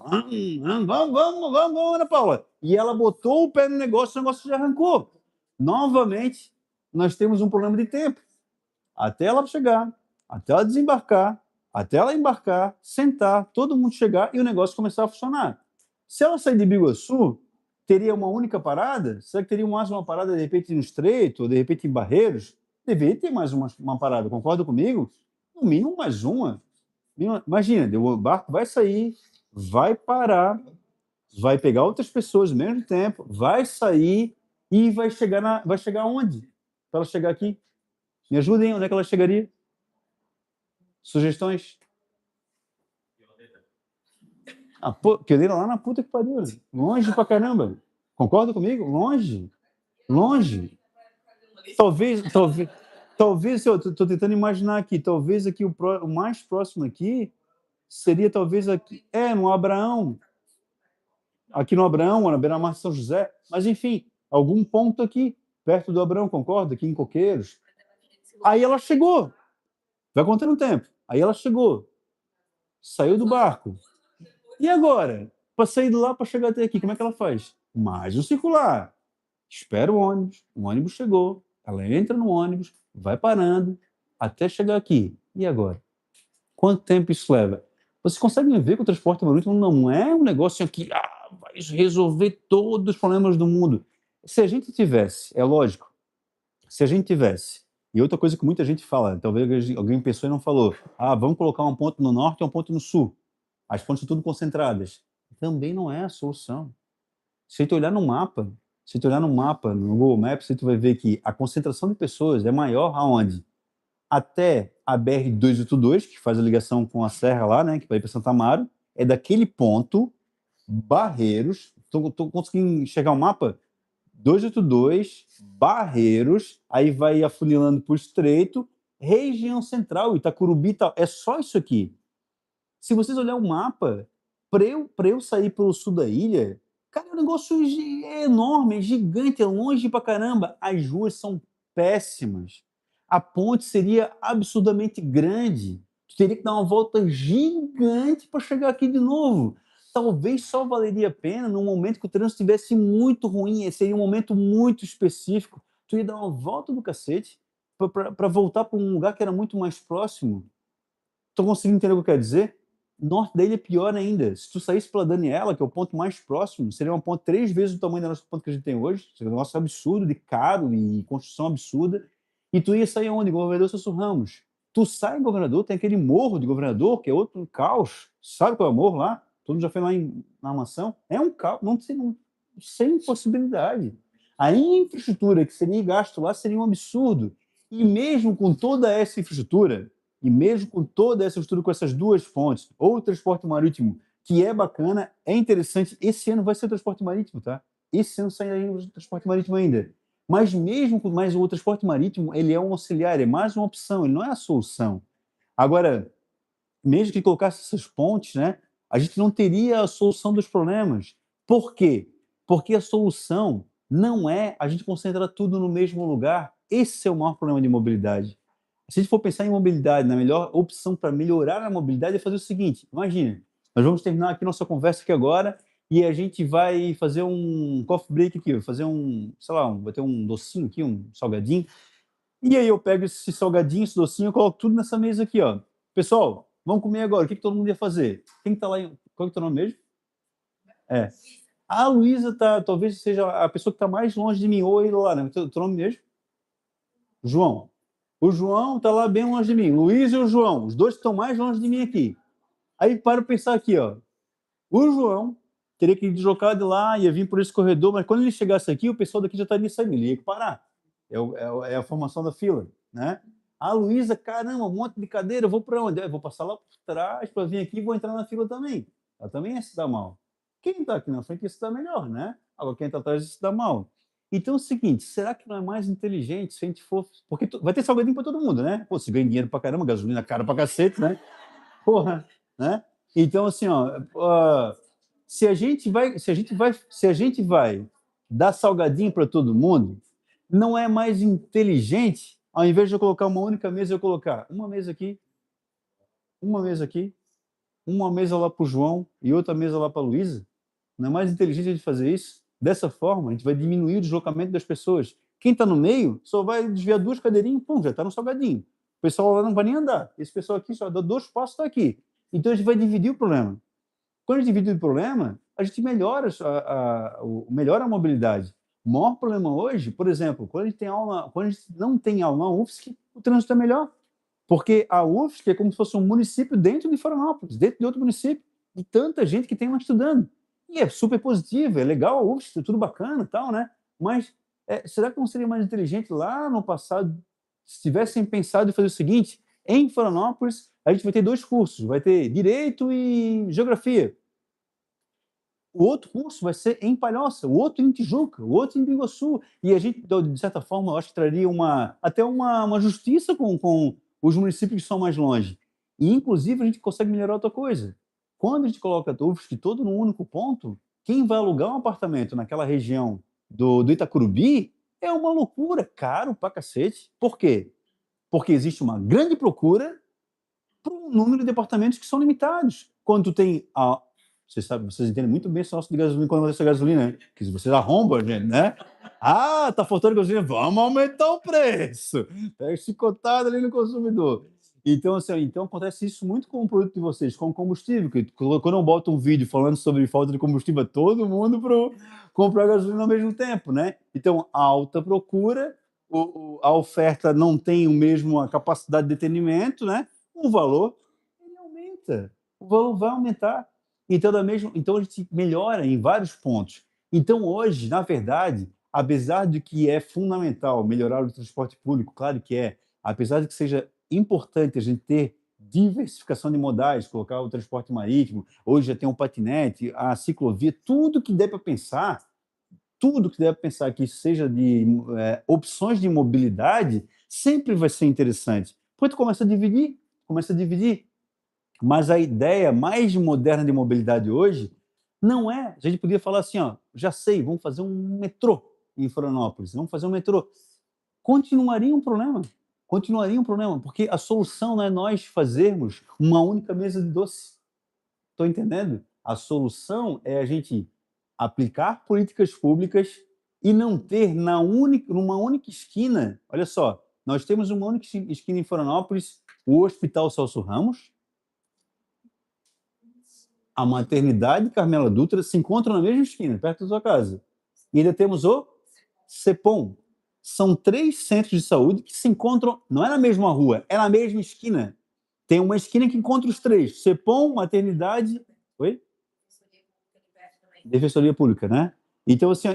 Vamos, Ana Paula. E ela botou o pé no negócio, o negócio já arrancou. Novamente, nós temos um problema de tempo. Até ela chegar, até ela desembarcar, até ela embarcar, sentar, todo mundo chegar e o negócio começar a funcionar. Se ela sair de Biguaçu, teria uma única parada? Será que teria mais uma parada, de repente, no Estreito, ou de repente em Barreiros? Deveria ter mais uma parada, concorda comigo? No mínimo mais uma. Imagina, o barco vai sair, vai parar, vai pegar outras pessoas ao mesmo tempo, vai sair e vai chegar onde? Para ela chegar aqui? Me ajudem, onde é que ela chegaria? Sugestões? Pioneira lá na puta que pariu. Longe pra caramba. Concorda comigo? Longe. Talvez eu estou tentando imaginar aqui, talvez aqui o mais próximo aqui seria talvez aqui, no Abraão. Aqui no Abraão, na beira-mar de São José. Mas, enfim, algum ponto aqui, perto do Abrão, concorda? Aqui em Coqueiros. Aí ela chegou. Vai contando o tempo. Aí ela chegou. Saiu do barco. E agora? Para sair de lá, para chegar até aqui, como é que ela faz? Mais um circular. Espera o ônibus chegou, ela entra no ônibus, vai parando, até chegar aqui. E agora? Quanto tempo isso leva? Vocês conseguem ver que o transporte marítimo não é um negócio que vai resolver todos os problemas do mundo. Se a gente tivesse, é lógico, se a gente tivesse, e outra coisa que muita gente fala, talvez alguém pensou e não falou, vamos colocar um ponto no norte e um ponto no sul. As pontes são tudo concentradas. Também não é a solução. Se tu olhar no mapa, no Google Maps, você vai ver que a concentração de pessoas é maior aonde? Até a BR-282, que faz a ligação com a serra lá, né, que vai para Santa Amaro, é daquele ponto, Barreiros, tô conseguindo enxergar o mapa? 282, Barreiros, aí vai afunilando para o Estreito, região central, Itacurubi e tal. É só isso aqui. Se vocês olharem o mapa, para eu sair pelo sul da ilha, cara, o negócio é enorme, é gigante, é longe pra caramba. As ruas são péssimas. A ponte seria absurdamente grande. Tu teria que dar uma volta gigante para chegar aqui de novo. Talvez só valeria a pena no momento que o trânsito estivesse muito ruim, seria um momento muito específico. Tu ia dar uma volta do cacete para voltar para um lugar que era muito mais próximo. Tô conseguindo entender o que eu quero dizer? Norte da ilha é pior ainda. Se tu saísse pela Daniela, que é o ponto mais próximo, seria uma ponte 3 vezes o tamanho da nossa ponte que a gente tem hoje. Seria um negócio absurdo, de caro e construção absurda. E tu ia sair onde? Governador Celso Ramos. Tu sai em Governador, tem aquele morro de Governador, que é outro caos. Sabe qual é o morro lá? Todo mundo já foi lá na mansão. É um caos, sem possibilidade. A infraestrutura que seria gasto lá seria um absurdo. E mesmo com toda essa infraestrutura, com essas duas fontes, ou o transporte marítimo, que é bacana, é interessante, esse ano vai ser o transporte marítimo, tá? Esse ano sai o transporte marítimo ainda. Mas mesmo com mais o transporte marítimo, ele é um auxiliar, é mais uma opção, ele não é a solução. Agora, mesmo que colocasse essas pontes, né, a gente não teria a solução dos problemas. Por quê? Porque a solução não é a gente concentrar tudo no mesmo lugar. Esse é o maior problema de mobilidade. Se a gente for pensar em mobilidade, na melhor opção para melhorar a mobilidade é fazer o seguinte, imagina, nós vamos terminar aqui nossa conversa aqui agora e a gente vai fazer um coffee break aqui, vai fazer vai ter um docinho aqui, um salgadinho, e aí eu pego esse salgadinho, esse docinho, eu coloco tudo nessa mesa aqui, ó. Pessoal, vamos comer agora, o que todo mundo ia fazer? Quem que tá lá, qual é o teu nome mesmo? A Luísa talvez seja a pessoa que está mais longe de mim, ou ele lá, né? Teu nome mesmo? João. O João está lá bem longe de mim. Luiz e o João, os dois que estão mais longe de mim aqui. Aí para pensar aqui, ó. O João teria que deslocar de lá, ia vir por esse corredor, mas quando ele chegasse aqui, o pessoal daqui já estaria saindo, ele ia parar. É a formação da fila, né? A Luísa, caramba, um monte de cadeira, eu vou para onde? Eu vou passar lá por trás para vir aqui e vou entrar na fila também. Ela também ia se dar mal. Quem está aqui na frente ia se dar melhor, né? Agora quem está atrás ia se dar mal. Então é o seguinte, será que não é mais inteligente se a gente for... Porque vai ter salgadinho para todo mundo, né? Pô, se ganha dinheiro para caramba, gasolina cara para cacete, né? Porra, né? Então, assim, se a gente vai dar salgadinho para todo mundo, não é mais inteligente, ao invés de eu colocar uma única mesa, eu colocar uma mesa aqui, uma mesa lá para o João e outra mesa lá para a Luísa? Não é mais inteligente a gente fazer isso? Dessa forma, a gente vai diminuir o deslocamento das pessoas. Quem está no meio só vai desviar 2 cadeirinhas, pum, já está no salgadinho. O pessoal lá não vai nem andar. Esse pessoal aqui só dá 2 passos, está aqui. Então a gente vai dividir o problema. Quando a gente divide o problema, a gente melhora a mobilidade. O maior problema hoje, por exemplo, quando a gente não tem aula na UFSC, o trânsito é melhor. Porque a UFSC é como se fosse um município dentro de Florianópolis, dentro de outro município, de tanta gente que tem lá estudando. E é super positivo, é legal a UFSC, tudo bacana e tal, né? Mas será que não seria mais inteligente lá no passado, se tivessem pensado em fazer o seguinte, em Florianópolis, a gente vai ter 2 cursos, vai ter Direito e Geografia. O outro curso vai ser em Palhoça, o outro em Tijuca, o outro em Biguaçu. E a gente, de certa forma, eu acho que traria até uma justiça com os municípios que são mais longe. E, inclusive, a gente consegue melhorar outra coisa. Quando a gente coloca a UFSC todo num único ponto, quem vai alugar um apartamento naquela região do Itacurubi é uma loucura, caro pra cacete. Por quê? Porque existe uma grande procura para um número de departamentos que são limitados. Quando tu tem vocês entendem muito bem esse negócio de gasolina, quando essa gasolina, né? Que vocês arrombam, gente, né? Ah, tá faltando gasolina, vamos aumentar o preço. Pega chicotada ali no consumidor. Então, assim, então acontece isso muito com o produto de vocês, com o combustível. Que quando eu boto um vídeo falando sobre falta de combustível, todo mundo comprar gasolina ao mesmo tempo, né? Então, alta procura, a oferta não tem a capacidade de atendimento, né? O valor ele aumenta, o valor vai aumentar. Então a gente melhora em vários pontos. Então hoje, na verdade, apesar de que é fundamental melhorar o transporte público, claro que é, apesar de que seja importante a gente ter diversificação de modais, colocar o transporte marítimo, hoje já tem o patinete, a ciclovia, tudo que deve pensar que seja de opções de mobilidade, sempre vai ser interessante. Depois tu começa a dividir. Mas a ideia mais moderna de mobilidade hoje não é. A gente podia falar assim, ó, já sei, vamos fazer um metrô em Florianópolis, vamos fazer um metrô. Continuaria um problema, porque a solução não é nós fazermos uma única mesa de doce. Estou entendendo? A solução é a gente aplicar políticas públicas e não ter numa única esquina. Olha só, nós temos uma única esquina em Florianópolis, o Hospital Celso Ramos, a maternidade Carmela Dutra se encontram na mesma esquina, perto da sua casa. E ainda temos o CEPOM. São 3 centros de saúde que se encontram, não é na mesma rua, é na mesma esquina. Tem uma esquina que encontra os 3. CEPOM, maternidade... Oi? Defensoria Pública, né? Então, assim,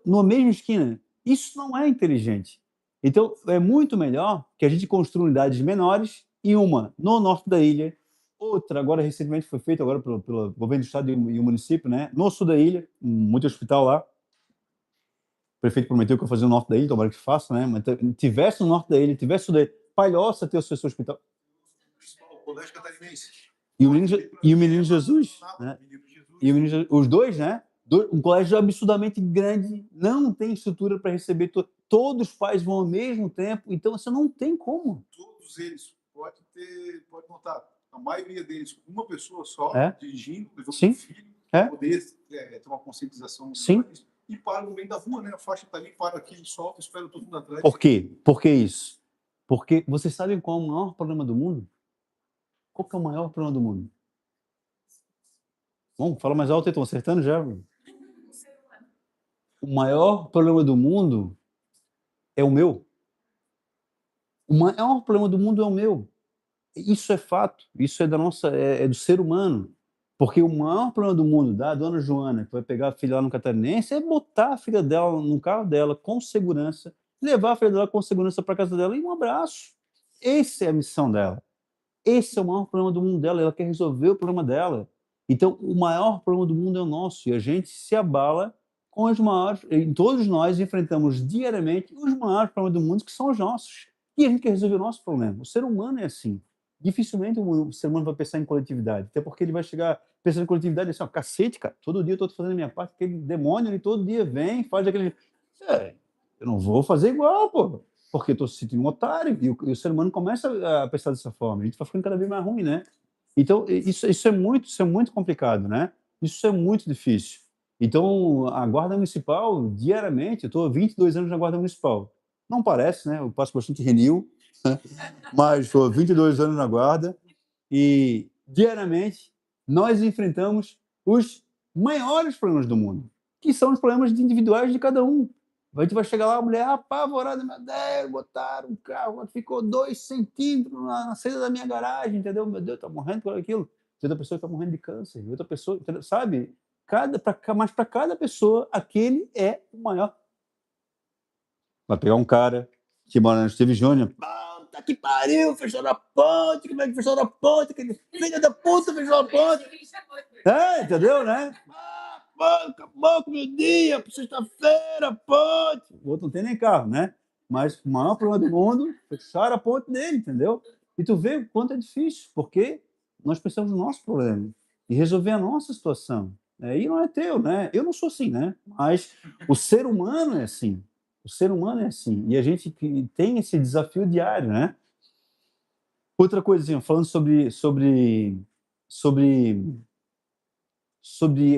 na mesma esquina. Isso não é inteligente. Então, é muito melhor que a gente construa unidades menores e uma no norte da ilha, outra, agora recentemente foi feita agora pelo governo do estado e o município, né? No sul da ilha, muito hospital lá. O prefeito prometeu que ia fazer no norte da ilha, tomara que faça, né? Mas tivesse no norte da ilha, tivesse sul da ilha, Palhoça ter o seu hospital. O Colégio Catarinense. E o Menino Jesus, né? Os dois, né? Um colégio absurdamente grande, não tem estrutura para receber todos os pais vão ao mesmo tempo, então você não tem como. Todos eles pode notar. A maioria deles, uma pessoa só, dirigindo, levando Sim. um filho, poder ter uma conscientização. Sim. E para no meio da rua, né? A faixa está ali, para aqui, solta, espera todo mundo atrás. Por quê? Por que isso? Porque vocês sabem qual é o maior problema do mundo? Qual que é o maior problema do mundo? Bom, fala mais alto aí, estão acertando já. O maior problema do mundo é o meu. O maior problema do mundo é o meu. Isso é fato, isso é do ser humano. Porque o maior problema do mundo da dona Joana, que vai pegar a filha lá no Catarinense, é botar a filha dela no carro dela com segurança, levar a filha dela com segurança para casa dela e um abraço. Essa é a missão dela. Esse é o maior problema do mundo dela, ela quer resolver o problema dela. Então, o maior problema do mundo é o nosso, e a gente se abala com os maiores, e todos nós enfrentamos diariamente os maiores problemas do mundo, que são os nossos. E a gente quer resolver o nosso problema. O ser humano é assim. Dificilmente o ser humano vai pensar em coletividade, até porque ele vai chegar pensando em coletividade assim, ó, cacete, cara, todo dia eu estou fazendo a minha parte, aquele demônio, ele todo dia vem, faz aquele... eu não vou fazer igual, pô, porque eu estou se sentindo um otário, e o ser humano começa a pensar dessa forma, a gente vai ficando cada vez mais ruim, né? Então, isso é muito complicado, né? Isso é muito difícil. Então, a Guarda Municipal, diariamente, eu estou há 22 anos na Guarda Municipal. Não parece, né? Eu passo bastante renil, mas estou 22 anos na Guarda e, diariamente, nós enfrentamos os maiores problemas do mundo, que são os problemas individuais de cada um. A gente vai chegar lá, a mulher apavorada, meu Deus, botaram um carro, ficou 2 centímetros na saída da minha garagem, entendeu? Meu Deus, tá morrendo por aquilo. Tem outra pessoa que tá morrendo de câncer, outra pessoa, entendeu? Sabe? Mas para cada pessoa, aquele é o maior. Vai pegar um cara que mora no Steve Júnior, puta que pariu, fechou a ponte, como é que fechou a ponte? Aquele filho da puta fechou a ponte. Entendeu, né? Acabou com o meu dia, sexta-feira, ponte. O outro não tem nem carro, né? Mas o maior problema do mundo, fecharam a ponte dele, entendeu? E tu vê o quanto é difícil, porque nós pensamos no nosso problema e resolver a nossa situação. né? E não é teu, né? Eu não sou assim, né? Mas o ser humano é assim. O ser humano é assim. E a gente tem esse desafio diário, né? Outra coisinha, falando sobre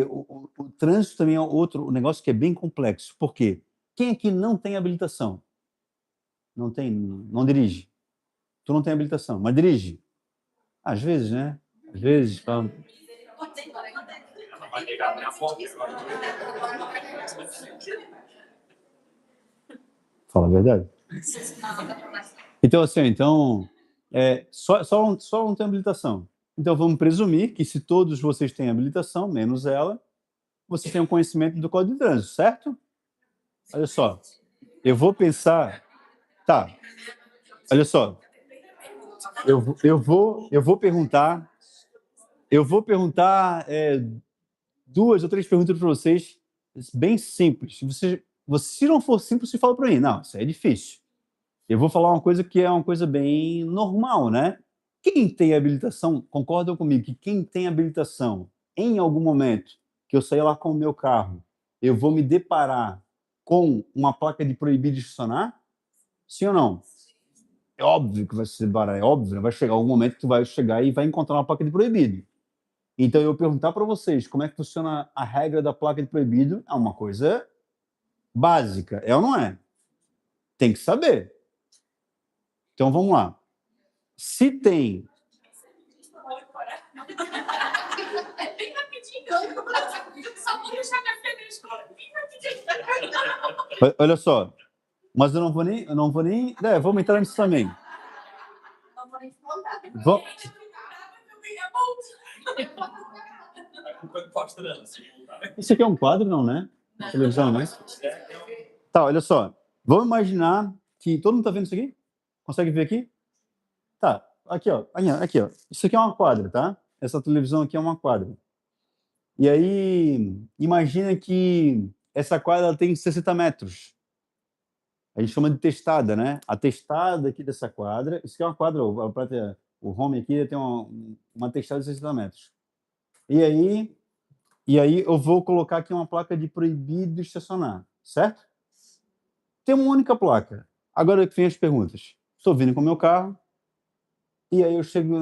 o trânsito também é outro negócio que é bem complexo. Por quê? Quem aqui não tem habilitação? Não dirige? Tu não tem habilitação, mas dirige? Às vezes, né? Às vezes, fala. Vai pegar a minha foto. Fala a verdade. Então, assim, só não tem habilitação. Então, vamos presumir que se todos vocês têm habilitação, menos ela, vocês têm um conhecimento do Código de Trânsito, certo? Olha só, eu vou pensar... Tá, olha só. Eu vou perguntar 2 ou 3 perguntas para vocês, bem simples. Se não for simples, você fala para mim. Não, isso é difícil. Eu vou falar uma coisa que é uma coisa bem normal, né? Quem tem habilitação, concordam comigo que quem tem habilitação, em algum momento que eu sair lá com o meu carro, eu vou me deparar com uma placa de proibido de estacionar? Sim ou não? É óbvio que vai se deparar, é óbvio, né? Vai chegar algum momento que tu vai chegar e vai encontrar uma placa de proibido. Então, eu vou perguntar para vocês como é que funciona a regra da placa de proibido. É uma coisa básica, é ou não é? Tem que saber. Então, vamos lá. Se tem... É bem rapidinho. Só vou deixar minha filha na escola. Bem rapidinho. Olha só. Mas eu não vou nem... vamos entrar nisso também. Não vou nem contar. Vamos... Isso aqui é um quadro, não, né? Televisão, né? Tá, olha só. Vamos imaginar que... Todo mundo tá vendo isso aqui? Consegue ver aqui? Tá. Aqui, ó. Aqui, ó. Isso aqui é uma quadra, tá? Essa televisão aqui é uma quadra. E aí, imagina que essa quadra tem 60 metros. A gente chama de testada, né? A testada aqui dessa quadra... Isso aqui é uma quadra, o home aqui tem uma testada de 60 metros. E aí eu vou colocar aqui uma placa de proibido estacionar, certo? Tem uma única placa. Agora que vem as perguntas. Estou vindo com o meu carro e aí eu chego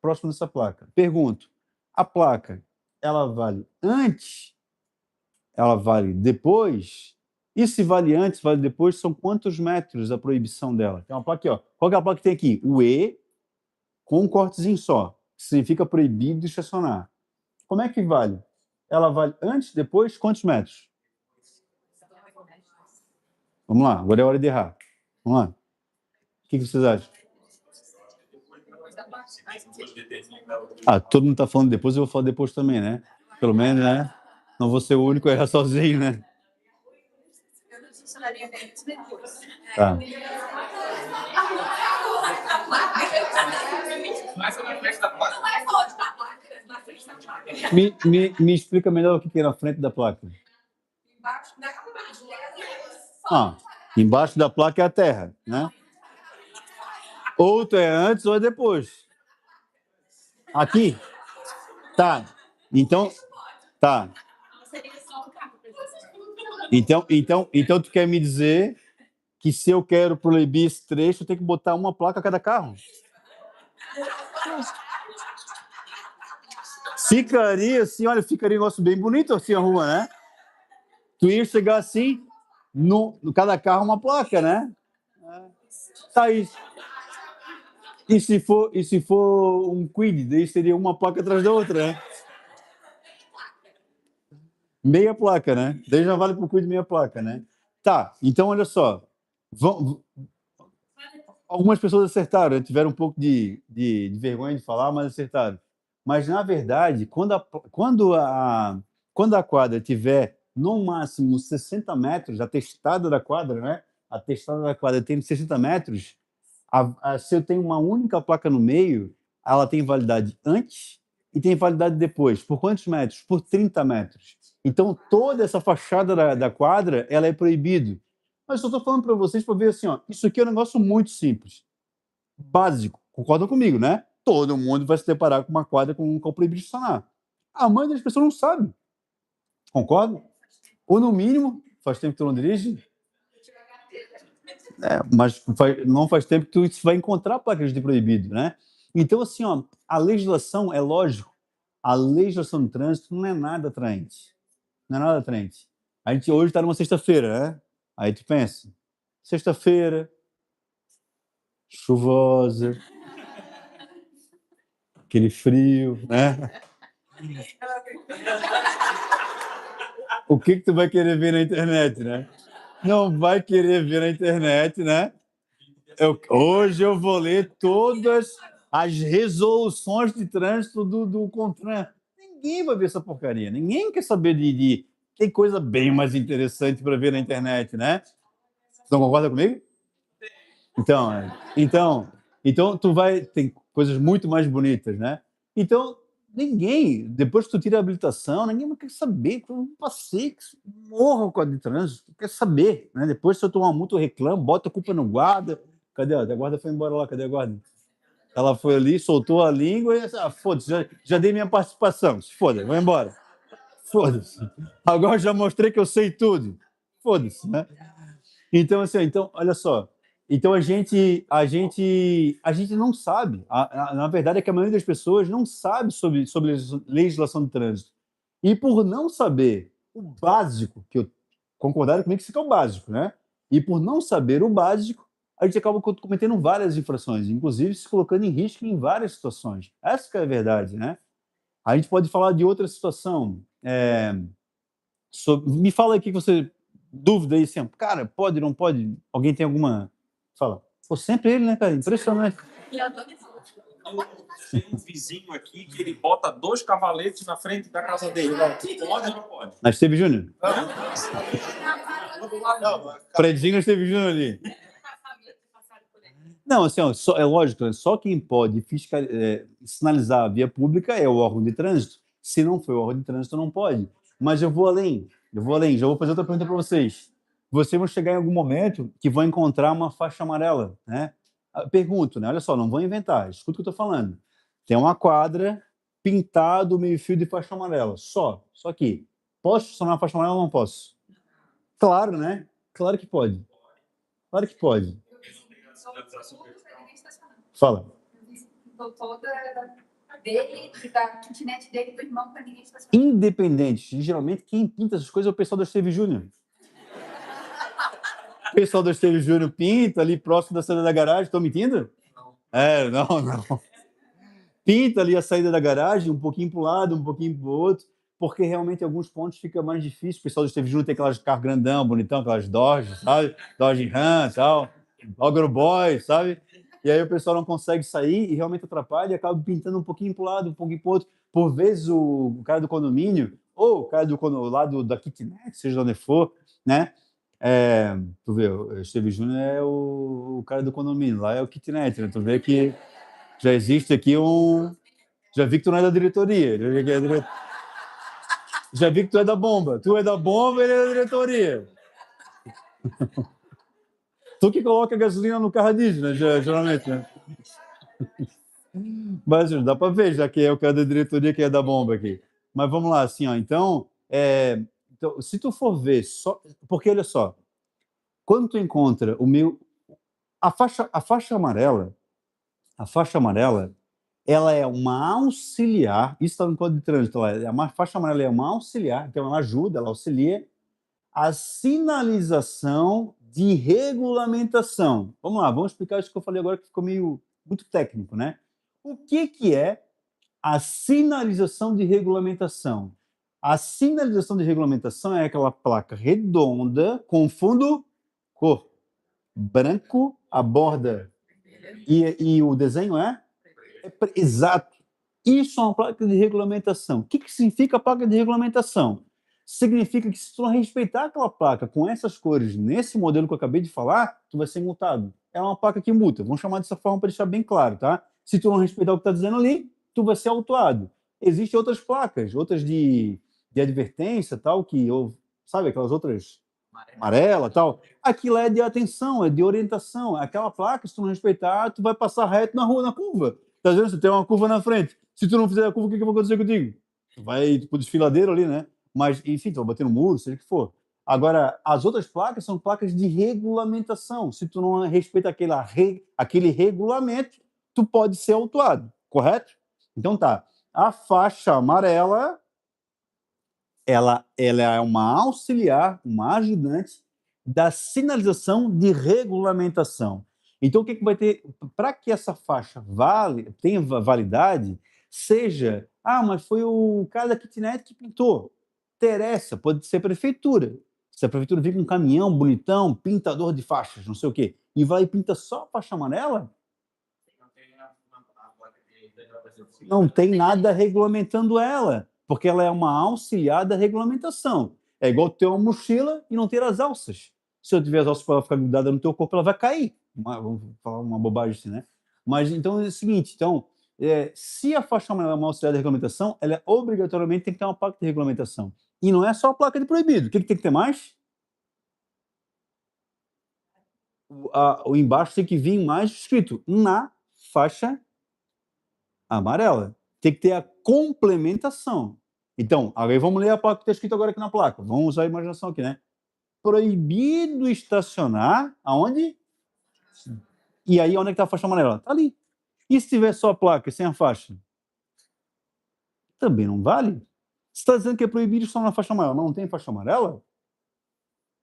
próximo dessa placa. Pergunto, a placa, ela vale antes? Ela vale depois? E se vale antes, vale depois, são quantos metros a proibição dela? Tem uma placa aqui, ó. Qual que é a placa que tem aqui? O E com um cortezinho só, que significa proibido de estacionar. Como é que vale? Ela vale antes, depois, quantos metros? Vamos lá, agora é hora de errar. Vamos lá. O que vocês acham? Todo mundo está falando depois, eu vou falar depois também, né? Pelo menos, né? Não vou ser o único a errar sozinho, né? Eu não funcionaria antes depois. Tá. Me explica melhor o que é na frente da placa. Embaixo da placa é a terra, né? Ou é antes ou é depois. Aqui? Tá. Então, tá. Então tu quer me dizer que se eu quero proibir esse trecho, eu tenho que botar uma placa a cada carro? Ficaria assim, olha, ficaria um negócio bem bonito assim a rua, né? Tu ia chegar assim, no cada carro uma placa, né? Tá isso. E se for um Kwid, daí seria uma placa atrás da outra, né? Meia placa, né? Daí já vale pro Kwid meia placa, né? Tá, então olha só. Algumas pessoas acertaram, tiveram um pouco de vergonha de falar, mas acertaram. Mas, na verdade, quando a quadra tiver, no máximo, 60 metros, a testada da quadra, né? A testada da quadra tem 60 metros, se eu tenho uma única placa no meio, ela tem validade antes e tem validade depois. Por quantos metros? Por 30 metros. Então, toda essa fachada da quadra, ela é proibido. Mas eu estou falando para vocês para ver assim, ó, isso aqui é um negócio muito simples, básico. Concordam comigo, né? Todo mundo vai se deparar com uma quadra com proibido de estacionar. A maioria das pessoas não sabe. Concorda? Ou, no mínimo, faz tempo que tu não dirige? Mas não faz tempo que tu vai encontrar placas de proibido, né? Então, assim, ó, a legislação, é lógico, a legislação do trânsito não é nada atraente. Não é nada atraente. A gente hoje está numa sexta-feira, né? Aí tu pensa, sexta-feira, chuvosa, aquele frio, né? O que tu vai querer ver na internet, né? Não vai querer ver na internet, né? Hoje eu vou ler todas as resoluções de trânsito do CONTRAN. Ninguém vai ver essa porcaria. Ninguém quer saber de... Tem coisa bem mais interessante para ver na internet, né? Você não concorda comigo? Então tu vai... Tem coisas muito mais bonitas, né? Então, ninguém, depois que tu tira a habilitação, ninguém quer saber. Eu passei, morra o código de trânsito, quer saber, né? Depois, se eu tomar uma multa, eu reclamo, bota a culpa no guarda. Cadê? A guarda foi embora lá, cadê a guarda? Ela foi ali, soltou a língua e foda-se, já dei minha participação, se foda, vai embora. Foda-se. Agora já mostrei que eu sei tudo. Foda-se, né? Então, assim, olha só. Então a gente não sabe. Na verdade é que a maioria das pessoas não sabe sobre legislação de trânsito. E por não saber o básico, concordaram comigo que isso aqui é o básico, né? E por não saber o básico, a gente acaba cometendo várias infrações, inclusive se colocando em risco em várias situações. Essa que é a verdade, né? A gente pode falar de outra situação. Me fala aqui que você... Dúvida aí, assim, cara, pode, não pode? Alguém tem alguma... Fala. Pô, sempre ele, né, cara? Impressionante. Tem um vizinho aqui que ele bota 2 cavaletes na frente da casa dele. Pode ou não pode? Na Esteve Júnior? Predinho na Esteve Júnior ali. Não, assim, ó, é lógico, né? Só quem pode sinalizar a via pública é o órgão de trânsito. Se não for o órgão de trânsito, não pode. Mas eu vou além. Já vou fazer outra pergunta para vocês. Vocês vão chegar em algum momento que vão encontrar uma faixa amarela, né? Pergunto, né? Olha só, não vou inventar, escuta o que eu estou falando. Tem uma quadra pintado meio-fio de faixa amarela, só que. Posso estacionar a faixa amarela ou não posso? Claro, né? Claro que pode. Claro que pode. Fala. Dele, da kitnet dele, do irmão, para ninguém estacionar. Independente. Geralmente, quem pinta essas coisas é o pessoal da Esteve Júnior. O pessoal da Esteve Júnior pinta ali próximo da saída da garagem. Estão mentindo? Não. Pinta ali a saída da garagem, um pouquinho para um lado, um pouquinho para o outro, porque realmente em alguns pontos fica mais difícil. O pessoal da Esteve Júnior tem aquelas carros grandão, bonitão, aquelas Dodge, sabe? Dodge Ram e tal. Agroboy, sabe? E aí o pessoal não consegue sair e realmente atrapalha e acaba pintando um pouquinho para um lado, um pouquinho para o outro. Por vezes o cara do condomínio, ou o cara do lado da kitnet, seja de onde for, né? Tu vê, o Esteve Júnior é o cara do condomínio, lá é o kitnet, né? Tu vê que já existe aqui Já vi que tu não é da diretoria. Já vi que tu é da bomba. Tu é da bomba, ele é da diretoria. Tu que coloca gasolina no carro a diesel, né? Geralmente, né? Mas dá para ver, já que é o cara da diretoria que é da bomba aqui. Mas vamos lá, assim, ó. Então, se tu for ver só... Porque, olha só, quando tu encontra a faixa amarela, ela é uma auxiliar, isso está no Código de Trânsito, a faixa amarela é uma auxiliar, então ela ajuda, ela auxilia a sinalização de regulamentação. Vamos lá, vamos explicar isso que eu falei agora, que ficou muito técnico, né? O que é a sinalização de regulamentação? A sinalização de regulamentação é aquela placa redonda com fundo cor branco, a borda e o desenho exato. Isso é uma placa de regulamentação. O que significa a placa de regulamentação? Significa que se tu não respeitar aquela placa com essas cores, nesse modelo que eu acabei de falar, tu vai ser multado. É uma placa que multa. Vamos chamar dessa forma para deixar bem claro, tá? Se tu não respeitar o que está dizendo ali, tu vai ser autuado. Existem outras placas, outras de advertência, tal, sabe, aquelas outras amarela, tal. Aquilo é de atenção, é de orientação. Aquela placa, se tu não respeitar, tu vai passar reto na rua, na curva. Tá vendo? Você tem uma curva na frente. Se tu não fizer a curva, o que vai acontecer contigo? Tu vai pro desfiladeiro ali, né? Mas, enfim, tu vai bater no muro, seja o que for. Agora, as outras placas são placas de regulamentação. Se tu não respeita aquele regulamento, tu pode ser autuado, correto? Então tá. A faixa amarela, ela é uma auxiliar, uma ajudante da sinalização de regulamentação. Então, o que vai ter? Para que essa faixa tenha validade, seja, mas foi o cara da kitnet que pintou. Interessa, pode ser a prefeitura. Se a prefeitura vir com um caminhão bonitão, pintador de faixas, não sei o quê, e vai e pinta só a faixa amarela, não tem nada regulamentando ela, porque ela é uma auxiliar da regulamentação. É igual ter uma mochila e não ter as alças. Se eu tiver as alças para ela ficar grudada no teu corpo, ela vai cair. Vamos falar uma bobagem assim, né? Mas então é o seguinte, se a faixa amarela é uma auxiliar da regulamentação, ela obrigatoriamente tem que ter uma placa de regulamentação. E não é só a placa de proibido. O que tem que ter mais? O embaixo tem que vir mais escrito na faixa amarela. Tem que ter a complementação. Então, agora vamos ler a placa que está escrito agora aqui na placa. Vamos usar a imaginação aqui, né? Proibido estacionar aonde? E aí, onde é que está a faixa amarela? Está ali. E se tiver só a placa sem a faixa? Também não vale. Você está dizendo que é proibido estacionar na faixa amarela, mas não tem faixa amarela?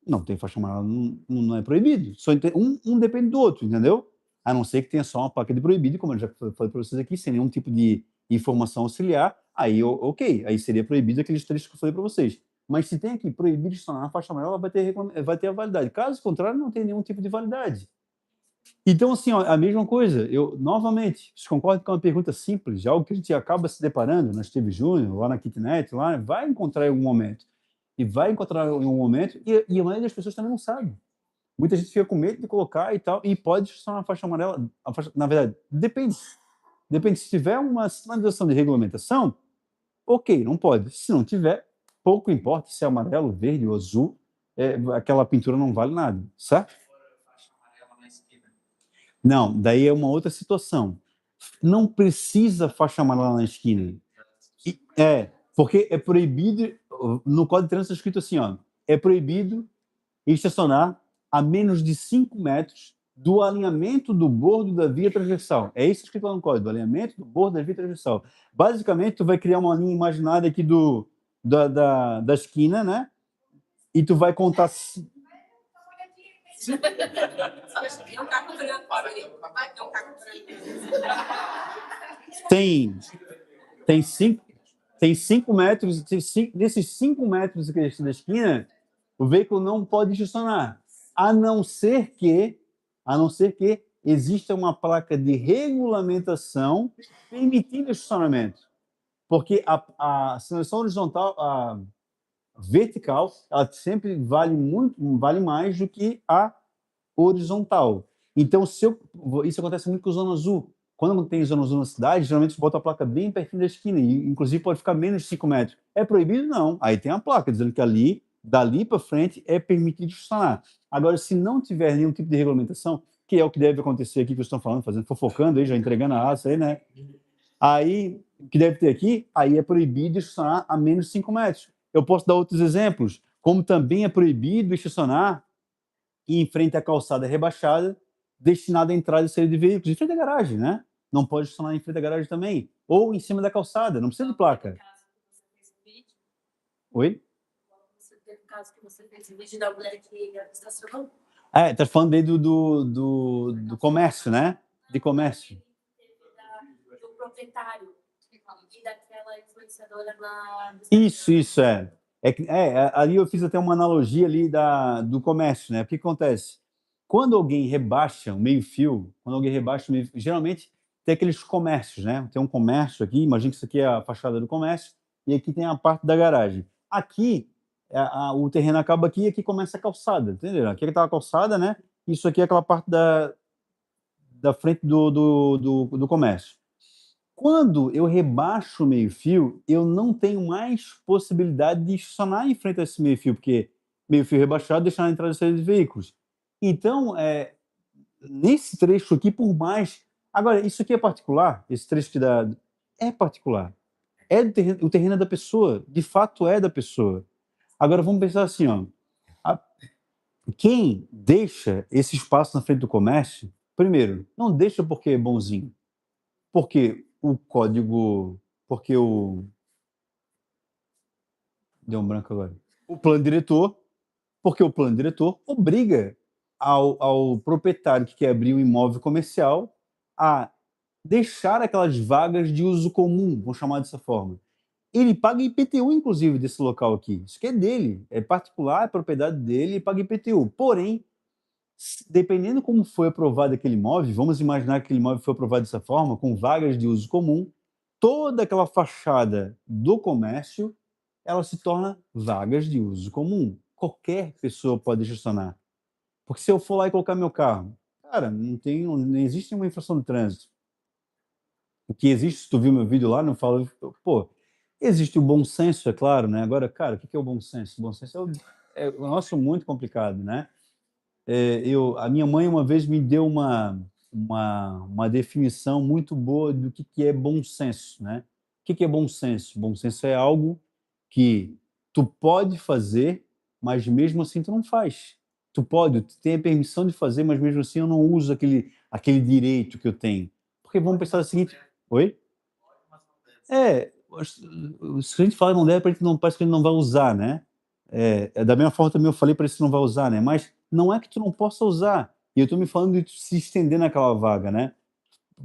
Não tem faixa amarela, não é proibido. Só um depende do outro, entendeu? A não ser que tenha só uma placa de proibido, como eu já falei para vocês aqui, sem nenhum tipo de informação auxiliar, aí ok, aí seria proibido aqueles trechos que eu falei para vocês. Mas se tem aqui proibido de estacionar na faixa amarela, vai ter a validade. Caso contrário, não tem nenhum tipo de validade. Então, assim, ó, a mesma coisa, novamente, vocês concordam com uma pergunta simples, algo que a gente acaba se deparando na Steve Júnior, lá na kitnet, lá, vai encontrar em algum momento. E vai encontrar em um momento, e a maioria das pessoas também não sabe. Muita gente fica com medo de colocar e tal, e pode estacionar na faixa amarela. Na verdade, depende. Depende. Se tiver uma sinalização de regulamentação, ok, não pode. Se não tiver, pouco importa se é amarelo, verde ou azul, aquela pintura não vale nada, certo? Não, daí é uma outra situação. Não precisa faixa amarela na esquina. Porque é proibido, no Código de Trânsito está escrito assim, ó, é proibido estacionar a menos de 5 metros do alinhamento do bordo da via transversal. É isso escrito lá no código, do alinhamento do bordo da via transversal. Basicamente, tu vai criar uma linha imaginária aqui da esquina, né? E tu vai contar... Tem 5 metros, desses 5 metros da esquina, o veículo não pode estacionar, a não ser que exista uma placa de regulamentação permitindo o estacionamento. Porque a sinalização horizontal, a vertical, ela sempre vale mais do que a horizontal. Então, isso acontece muito com zona azul. Quando tem zona azul na cidade, geralmente bota a placa bem pertinho da esquina, e inclusive pode ficar menos de 5 metros. É proibido? Não. Aí tem a placa dizendo que dali para frente, é permitido estacionar. Agora, se não tiver nenhum tipo de regulamentação, que é o que deve acontecer aqui que vocês estão falando, fofocando aí, já entregando a raça aí, né? Aí, o que deve ter aqui, aí é proibido estacionar a menos de 5 metros. Eu posso dar outros exemplos, como também é proibido estacionar em frente à calçada rebaixada, destinada à entrada e saída de veículos, em frente à garagem, né? Não pode estacionar em frente à garagem também. Ou em cima da calçada, não precisa de placa. Oi? Teve um caso que você fez o vídeo da mulher que estacionou? Tá falando aí do comércio, né? De comércio. Do proprietário e daquela influenciadora na... Isso, ali eu fiz até uma analogia ali do comércio, né? O que acontece? Quando alguém rebaixa o meio-fio, geralmente tem aqueles comércios, né? Tem um comércio aqui, imagina que isso aqui é a fachada do comércio, e aqui tem a parte da garagem. Aqui, o terreno acaba aqui e aqui começa a calçada, entendeu? Aqui está a calçada, né? Isso aqui é aquela parte da frente do comércio. Quando eu rebaixo o meio-fio, eu não tenho mais possibilidade de estacionar em frente a esse meio-fio, porque meio-fio rebaixado deixa na entrada e saída de veículos. Então, nesse trecho aqui, por mais... Agora, isso aqui é particular? Esse trecho que dá... É particular. O terreno é da pessoa, de fato é da pessoa. Agora vamos pensar assim, ó. Quem deixa esse espaço na frente do comércio, primeiro, não deixa porque é bonzinho. Porque o código... Porque o... Deu um branco agora. O plano diretor, porque o plano diretor obriga ao proprietário que quer abrir um imóvel comercial a deixar aquelas vagas de uso comum, vamos chamar dessa forma. Ele paga IPTU, inclusive, desse local aqui. Isso que é dele, é particular, é propriedade dele, e paga IPTU. Porém, dependendo como foi aprovado aquele imóvel, vamos imaginar que aquele imóvel foi aprovado dessa forma, com vagas de uso comum, toda aquela fachada do comércio, ela se torna vagas de uso comum. Qualquer pessoa pode gestionar. Porque se eu for lá e colocar meu carro, cara, não existe uma infração de trânsito. O que existe, se tu viu meu vídeo lá, não falo, pô, existe o bom senso, é claro, né? Agora, cara, o que é o bom senso? O bom senso é um negócio muito complicado, né? A minha mãe uma vez me deu uma definição muito boa do que é bom senso, né? O que é bom senso? Bom senso é algo que tu pode fazer, mas mesmo assim tu não faz. Tu tem a permissão de fazer, mas mesmo assim eu não uso aquele direito que eu tenho. Porque vamos pensar o seguinte... Oi? Se a gente fala não deve, parece que a gente não vai usar, né? Da mesma forma também eu falei para isso que não vai usar, né? Mas não é que tu não possa usar. E eu estou me falando de se estender naquela vaga, né?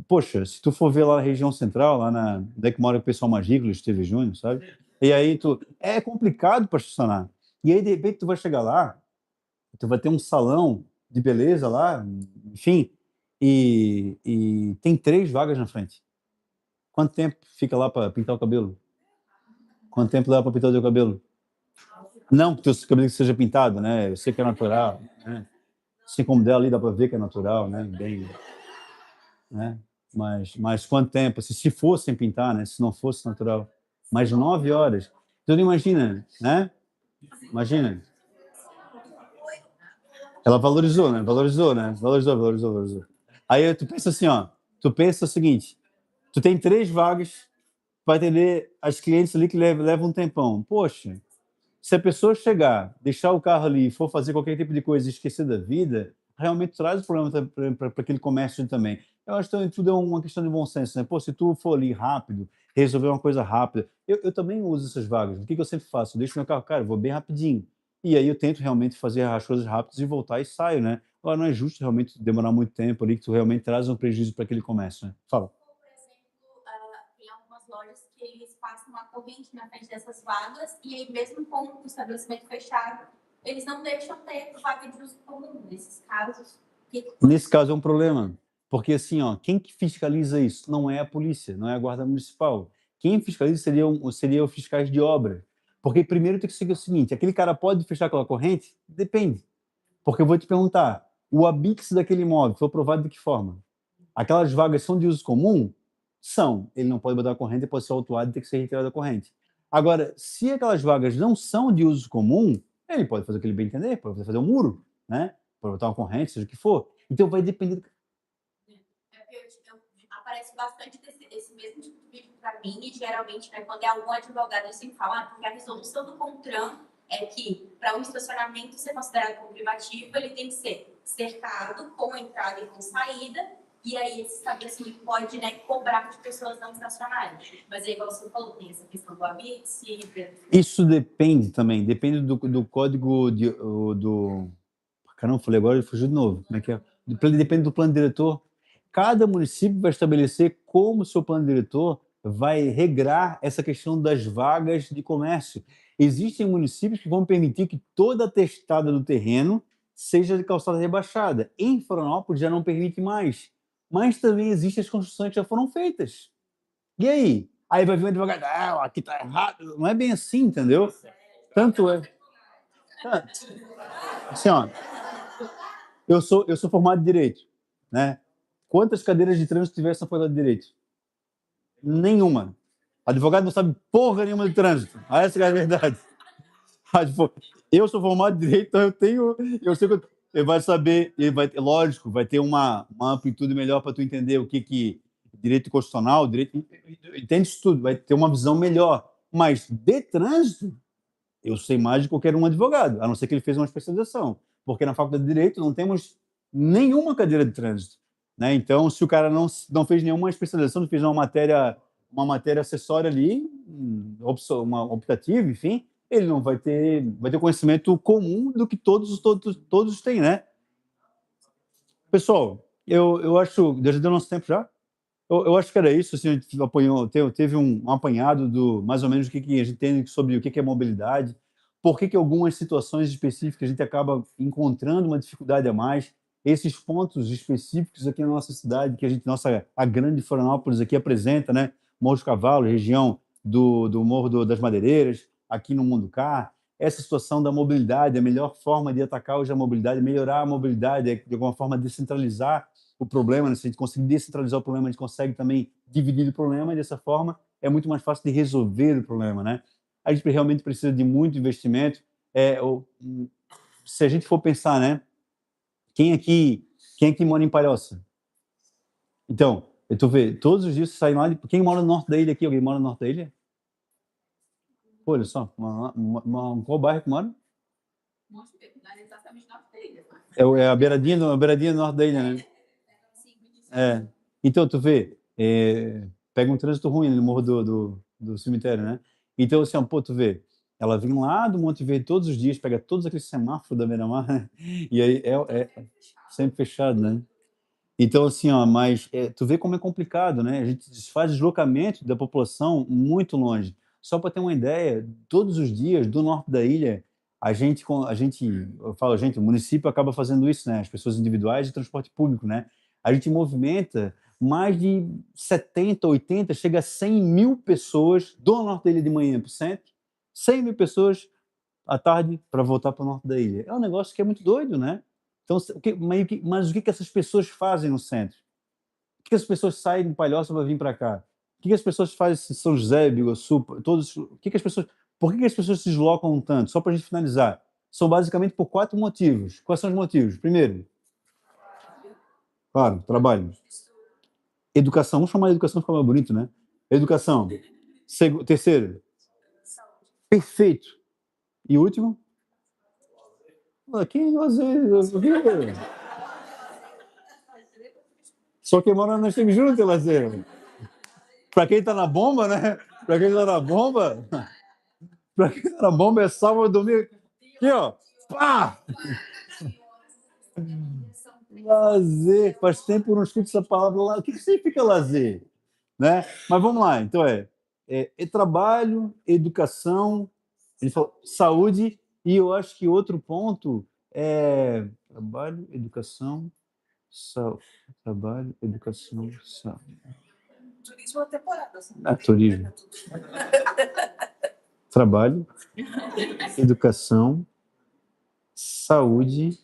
Poxa, se tu for ver lá na região central, lá onde é que mora o pessoal mais rico, Esteve Júnior, sabe? E aí é complicado para estacionar. E aí, de repente, tu vai chegar lá, tu vai ter um salão de beleza lá, enfim, e tem 3 vagas na frente. Quanto tempo fica lá para pintar o cabelo? Quanto tempo leva para pintar o teu cabelo? Não que o teu cabelo seja pintado, né? Eu sei que é natural, né? Assim como dela ali dá para ver que é natural, né? Bem, né? Mas quanto tempo? Se fosse sem pintar, né? Se não fosse natural, mais 9 horas. Então imagina, né? Imagina. Ela valorizou, né? Valorizou. Aí tu pensa assim, ó. Tu pensa o seguinte: tu tem 3 vagas para atender as clientes ali que levam um tempão. Poxa, se a pessoa chegar, deixar o carro ali e for fazer qualquer tipo de coisa e esquecer da vida, realmente traz o problema para aquele comércio também. Eu acho que tudo é uma questão de bom senso, né? Pô, se tu for ali rápido, resolver uma coisa rápida, eu também uso essas vagas. O que eu sempre faço? Eu deixo meu carro, cara, eu vou bem rapidinho. E aí eu tento realmente fazer as coisas rápidas e voltar e saio, né? Agora, não é justo realmente demorar muito tempo ali, que tu realmente traz um prejuízo para aquele comércio, né? Fala. Por exemplo, tem algumas lojas que eles passam uma corrente na frente dessas vagas e aí mesmo com o estabelecimento fechado, eles não deixam ter vaga de uso comum nesses casos. Nesse caso é um problema, porque assim, ó, quem que fiscaliza isso? Não é a polícia, não é a guarda municipal. Quem fiscaliza seria os fiscais de obra. Porque primeiro tem que seguir o seguinte: aquele cara pode fechar aquela corrente? Depende. Porque eu vou te perguntar, o habite daquele imóvel foi aprovado de que forma? Aquelas vagas são de uso comum? São. Ele não pode botar a corrente, pode ser autuado e ter que ser retirado da corrente. Agora, se aquelas vagas não são de uso comum, ele pode fazer o que ele bem entender, pode fazer um muro, né? Pode botar uma corrente, seja o que for. Então vai depender... Aparece bastante esse mesmo tipo de vídeo para mim e geralmente, né, quando é algum advogado, eu sempre falo, porque a resolução do CONTRAN é que para um estacionamento ser considerado como privativo, ele tem que ser cercado com entrada e com saída, e aí esse estabelecimento pode, né, cobrar de pessoas não estacionarem. Mas aí, igual você falou, tem essa questão do habite. Isso depende também, depende do código do... Caramba, falei agora e fugiu de novo. Como é que é? Depende do plano diretor. Cada município vai estabelecer como o seu plano diretor vai regrar essa questão das vagas de comércio. Existem municípios que vão permitir que toda a testada do terreno seja de calçada rebaixada. Em Florianópolis já não permite mais. Mas também existem as construções que já foram feitas. E aí? Aí vai vir um advogado, aqui está errado. Não é bem assim, entendeu? Tanto é. Assim, ó, eu sou formado em Direito, né? Quantas cadeiras de trânsito tivesse na faculdade de Direito? Nenhuma. Advogado não sabe porra nenhuma de trânsito. Essa é a verdade. Eu sou formado em Direito, então eu sei que ele vai saber, lógico, vai ter uma amplitude melhor para tu entender o que direito constitucional, direito, entende isso tudo, vai ter uma visão melhor. Mas de trânsito, eu sei mais de qualquer um advogado, a não ser que ele fez uma especialização, porque na faculdade de Direito não temos nenhuma cadeira de trânsito, né? Então, se o cara não fez nenhuma especialização, não fez uma matéria acessória ali, uma optativa, enfim, ele não vai ter conhecimento comum do que todos têm, né? Pessoal, eu acho... Já deu nosso tempo já? Eu acho que era isso, assim, a gente teve um apanhado do mais ou menos o que a gente tem sobre o que é mobilidade, por que algumas situações específicas a gente acaba encontrando uma dificuldade a mais, esses pontos específicos aqui na nossa cidade, que a grande Florianópolis aqui apresenta, né? Morro dos Cavalos, região do Morro das Madeireiras, aqui no Munducar, essa situação da mobilidade, a melhor forma de atacar hoje a mobilidade, melhorar a mobilidade, de alguma forma descentralizar o problema, né? Se a gente conseguir descentralizar o problema, a gente consegue também dividir o problema, e dessa forma é muito mais fácil de resolver o problema, né? A gente realmente precisa de muito investimento. Se a gente for pensar, né? Quem aqui mora em Palhoça? Então, tu vê, todos os dias saem lá quem mora no norte da ilha aqui? Alguém mora no norte da ilha? Pô, olha só, qual bairro que mora? É a beiradinha do norte da ilha, né? Então, tu vê, pega um trânsito ruim no morro do cemitério, né? Então, assim, pô, tu vê, ela vem lá do Monte Verde todos os dias, pega todos aqueles semáforos da beira-mar, né? E aí é sempre fechado, né? Então, assim, mas tu vê como é complicado, né? A gente faz deslocamento da população muito longe. Só para ter uma ideia, todos os dias do norte da ilha, o município acaba fazendo isso, né? As pessoas individuais de transporte público, né? A gente movimenta mais de 70, 80, chega a 100 mil pessoas do norte da ilha de manhã para o centro, 100 mil pessoas à tarde para voltar para o norte da ilha. É um negócio que é muito doido, né? Então, mas o que essas pessoas fazem no centro? Por que as pessoas saem de Palhoça para vir para cá? O que as pessoas fazem em São José, Biguaçu, todos? Por que as pessoas se deslocam tanto? Só para a gente finalizar. São basicamente por 4 motivos. Quais são os motivos? Primeiro, claro, trabalho. Educação, vamos chamar de educação, fica mais bonito, né? Educação. Terceiro, perfeito. E último? Quem lazer? Só quem mora nós estamos juntos, lazer. Para quem tá na bomba, né? Para quem tá na bomba, é sábado, domingo. Aqui, ó. Pá! Lazer. Faz tempo que eu não escuto essa palavra lá. O que significa lazer? Né? Mas vamos lá. Então, trabalho, educação, ele falou, saúde, e eu acho que outro ponto é trabalho, educação, saúde. Trabalho, educação, saúde. Turismo é temporada. Assim. Turismo. Trabalho, educação, saúde,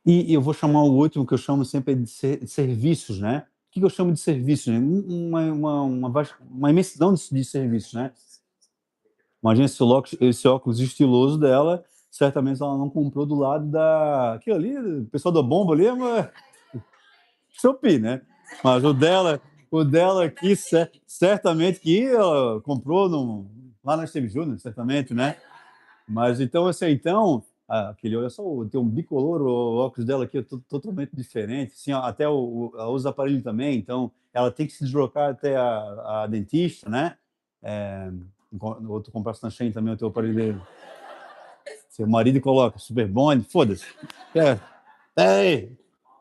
e eu vou chamar o último, que eu chamo sempre de serviços, né? O que eu chamo de serviços? Né? Uma imensidão de serviços, né? Imagina esse óculos estiloso dela, certamente ela não comprou do lado aquilo ali, o pessoal da bomba ali, mas... Shopee, né? Mas o dela aqui, certamente que ela comprou lá na Steve Junior, certamente, né? Mas então, olha só, tem um bicolor, o óculos dela aqui é totalmente diferente, assim, até ela usa aparelho também, então ela tem que se deslocar até a dentista, né? Outro comprasse na Shein também o teu aparelho dele. Seu marido coloca Super Bond, foda-se.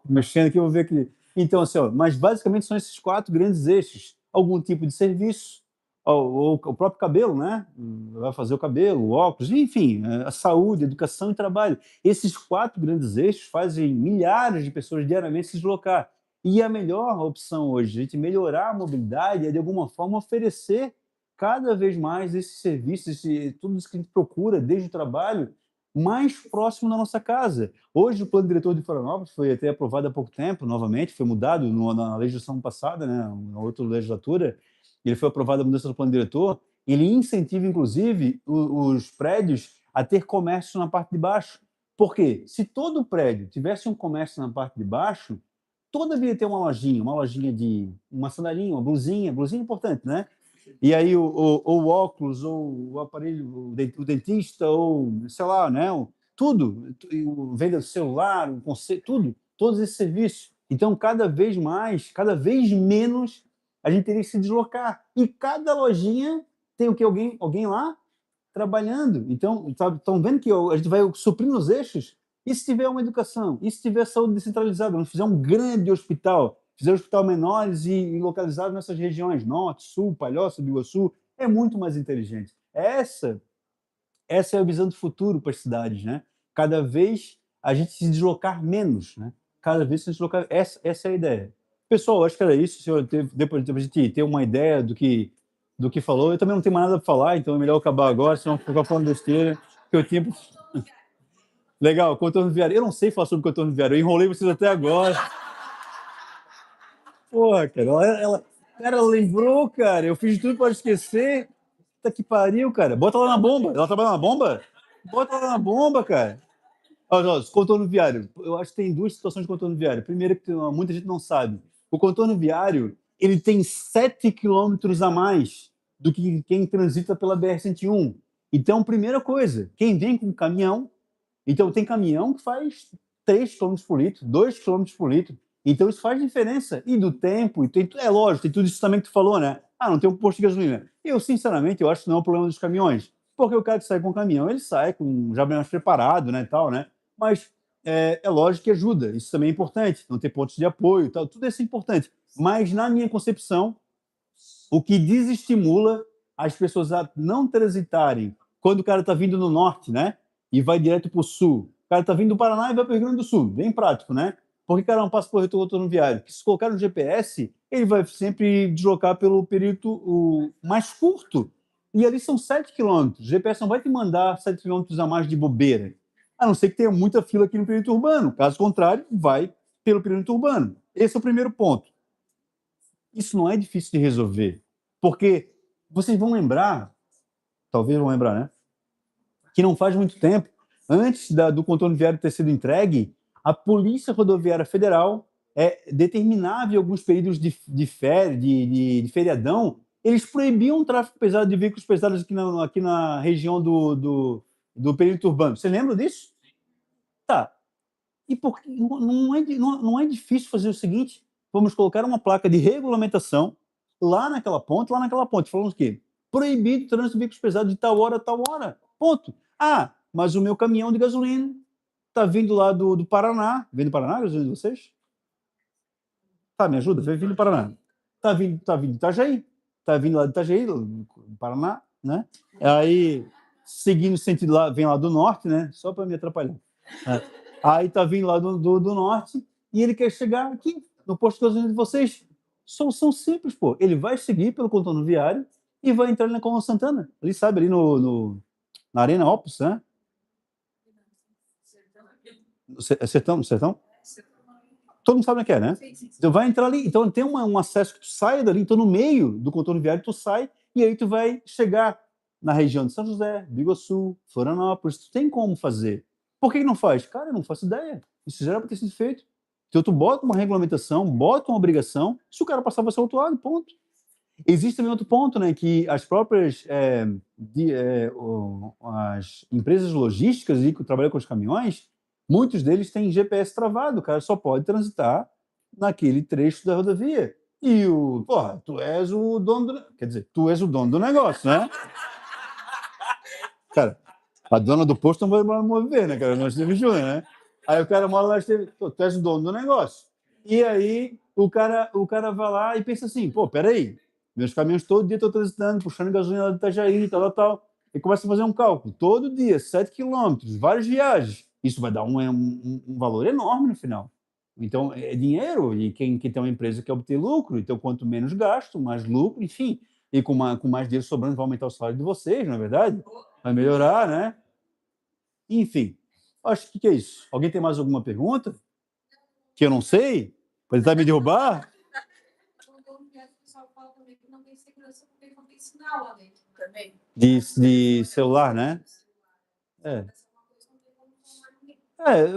Mexendo aqui, eu vou ver aqui. Então, assim, mas basicamente são esses 4 grandes eixos. Algum tipo de serviço, ou o próprio cabelo, né? Vai fazer o cabelo, o óculos, enfim, a saúde, a educação e trabalho. Esses 4 grandes eixos fazem milhares de pessoas diariamente se deslocar. E a melhor opção hoje, a gente melhorar a mobilidade, é de alguma forma oferecer cada vez mais esses serviços, tudo isso que a gente procura, desde o trabalho, mais próximo da nossa casa. Hoje, o plano diretor de Florianópolis foi até aprovado há pouco tempo, novamente, foi mudado na legislação passada, né, na outra legislatura, ele foi aprovado a mudança do plano diretor, ele incentiva, inclusive, os prédios a ter comércio na parte de baixo. Por quê? Se todo prédio tivesse um comércio na parte de baixo, toda vida tem uma lojinha de uma sandalinha, uma blusinha é importante, né? E aí o óculos, ou o aparelho, o dentista, ou sei lá, né? Tudo, venda do celular, o conceito, tudo, todos esses serviços. Então, cada vez mais, cada vez menos, a gente teria que se deslocar. E cada lojinha tem o que? Alguém lá trabalhando. Então, estão vendo que a gente vai suprindo os eixos? E se tiver uma educação? E se tiver saúde descentralizada? Vamos fazer um grande hospital, fizer hospital menores e localizados nessas regiões, Norte, Sul, Palhoça, Biguaçu, é muito mais inteligente. Essa é a visão do futuro para as cidades, né? Cada vez a gente se deslocar menos, né? Cada vez se deslocar. Essa é a ideia. Pessoal, acho que era isso. Senhor, depois a gente ter uma ideia do que falou. Eu também não tenho mais nada para falar, então é melhor acabar agora, senão ficar falando besteira, que eu tinha. Legal, contorno viário. Eu não sei falar sobre contorno viário, eu enrolei vocês até agora. Porra, cara, ela lembrou, cara. Eu fiz tudo para esquecer. Puta que pariu, cara. Bota lá na bomba. Ela trabalha na bomba? Bota lá na bomba, cara. Olha, contorno viário. Eu acho que tem duas situações de contorno viário. Primeiro, que muita gente não sabe. O contorno viário, ele tem 7 quilômetros a mais do que quem transita pela BR-101. Então, primeira coisa, quem vem com caminhão, então tem caminhão que faz 3 km por litro, 2 km por litro. Então, isso faz diferença. E do tempo, é lógico, tem tudo isso também que tu falou, né? Não tem um posto de gasolina. Eu, sinceramente, eu acho que não é um problema dos caminhões. Porque o cara que sai com o caminhão, ele sai com já bem mais preparado, né, tal, né? Mas é lógico que ajuda. Isso também é importante. Não ter pontos de apoio, tal, tudo isso é importante. Mas, na minha concepção, o que desestimula as pessoas a não transitarem quando o cara está vindo no norte, né? E vai direto para o sul. O cara está vindo do Paraná e vai para o Rio Grande do Sul. Bem prático, né? Porque o cara não passa por retorno viário. Que se colocar no GPS, ele vai sempre deslocar pelo período mais curto. E ali são 7 quilômetros. O GPS não vai te mandar 7 quilômetros a mais de bobeira. A não ser que tenha muita fila aqui no perímetro urbano. Caso contrário, vai pelo perímetro urbano. Esse é o primeiro ponto. Isso não é difícil de resolver. Porque vocês vão lembrar, talvez vão lembrar, né? Que não faz muito tempo, antes do contorno viário ter sido entregue, a Polícia Rodoviária Federal determinava em alguns períodos de feriadão, eles proibiam o tráfego pesado de veículos pesados aqui na região do perímetro urbano. Você lembra disso? Tá. E porque não é difícil fazer o seguinte: vamos colocar uma placa de regulamentação lá naquela ponte, falando o quê? Proibido o trânsito de veículos pesados de tal hora a tal hora. Ponto. Mas o meu caminhão de gasolina está vindo lá do Paraná. Vem do Paraná, a gasolina de vocês? Tá, me ajuda? Vem do Paraná. Tá vindo de Itajaí. Tá vindo lá de Itajaí, do Paraná, né? Aí, seguindo o sentido lá, vem lá do norte, né? Só para me atrapalhar. Aí tá vindo lá do norte e ele quer chegar aqui, no posto de gasolina de vocês. Solução simples, pô. Ele vai seguir pelo contorno viário e vai entrar ali na Colônia Santana. Ali, sabe, ali na Arena Opus, né? Sertão? Todo mundo sabe onde é, né? Então vai entrar ali. Então tem um acesso que tu sai dali, então no meio do contorno viário tu sai e aí tu vai chegar na região de São José, Biguaçu, Florianópolis. Tu tem como fazer. Por que não faz? Cara, eu não faço ideia. Isso já era para ter sido feito. Então tu bota uma regulamentação, bota uma obrigação, se o cara passar vai ser autuado, ponto. Existe também outro ponto, né, que as próprias as empresas logísticas que trabalham com os caminhões, muitos deles têm GPS travado, o cara só pode transitar naquele trecho da rodovia. E tu és o dono tu és o dono do negócio, né? Cara, a dona do posto não vai mover, né, cara? Nós temos junto, né? Aí o cara mora lá e tu és o dono do negócio. E aí o cara vai lá e pensa assim, peraí, meus caminhões todo dia estão transitando, puxando gasolina lá de Itajaí, tal. E começa a fazer um cálculo. Todo dia, 7 quilômetros, várias viagens. Isso vai dar um valor enorme no final. Então, é dinheiro, e quem tem uma empresa quer obter lucro, então quanto menos gasto, mais lucro, enfim. E com mais dinheiro sobrando, vai aumentar o salário de vocês, não é verdade? Vai melhorar, né? Enfim, acho que é isso. Alguém tem mais alguma pergunta? Que eu não sei? Pode tentar me derrubar? De celular, né?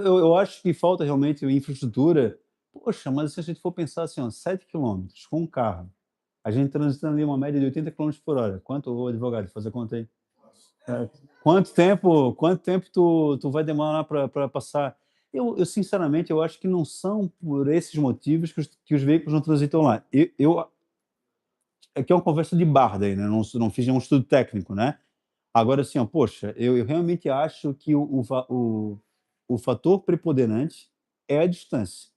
Eu acho que falta realmente infraestrutura poxa, mas se a gente for pensar assim, ó, 7 quilômetros com um carro, a gente transitando ali uma média de 80 quilômetros por hora. Quanto, ô advogado, fazer conta aí? É, quanto tempo tu vai demorar para passar? Eu, sinceramente, eu acho que não são por esses motivos que os veículos não transitam lá. Aqui é uma conversa de bar daí, né? Não fiz nenhum estudo técnico, né? Agora, assim, ó, poxa, eu realmente acho que o fator preponderante é a distância.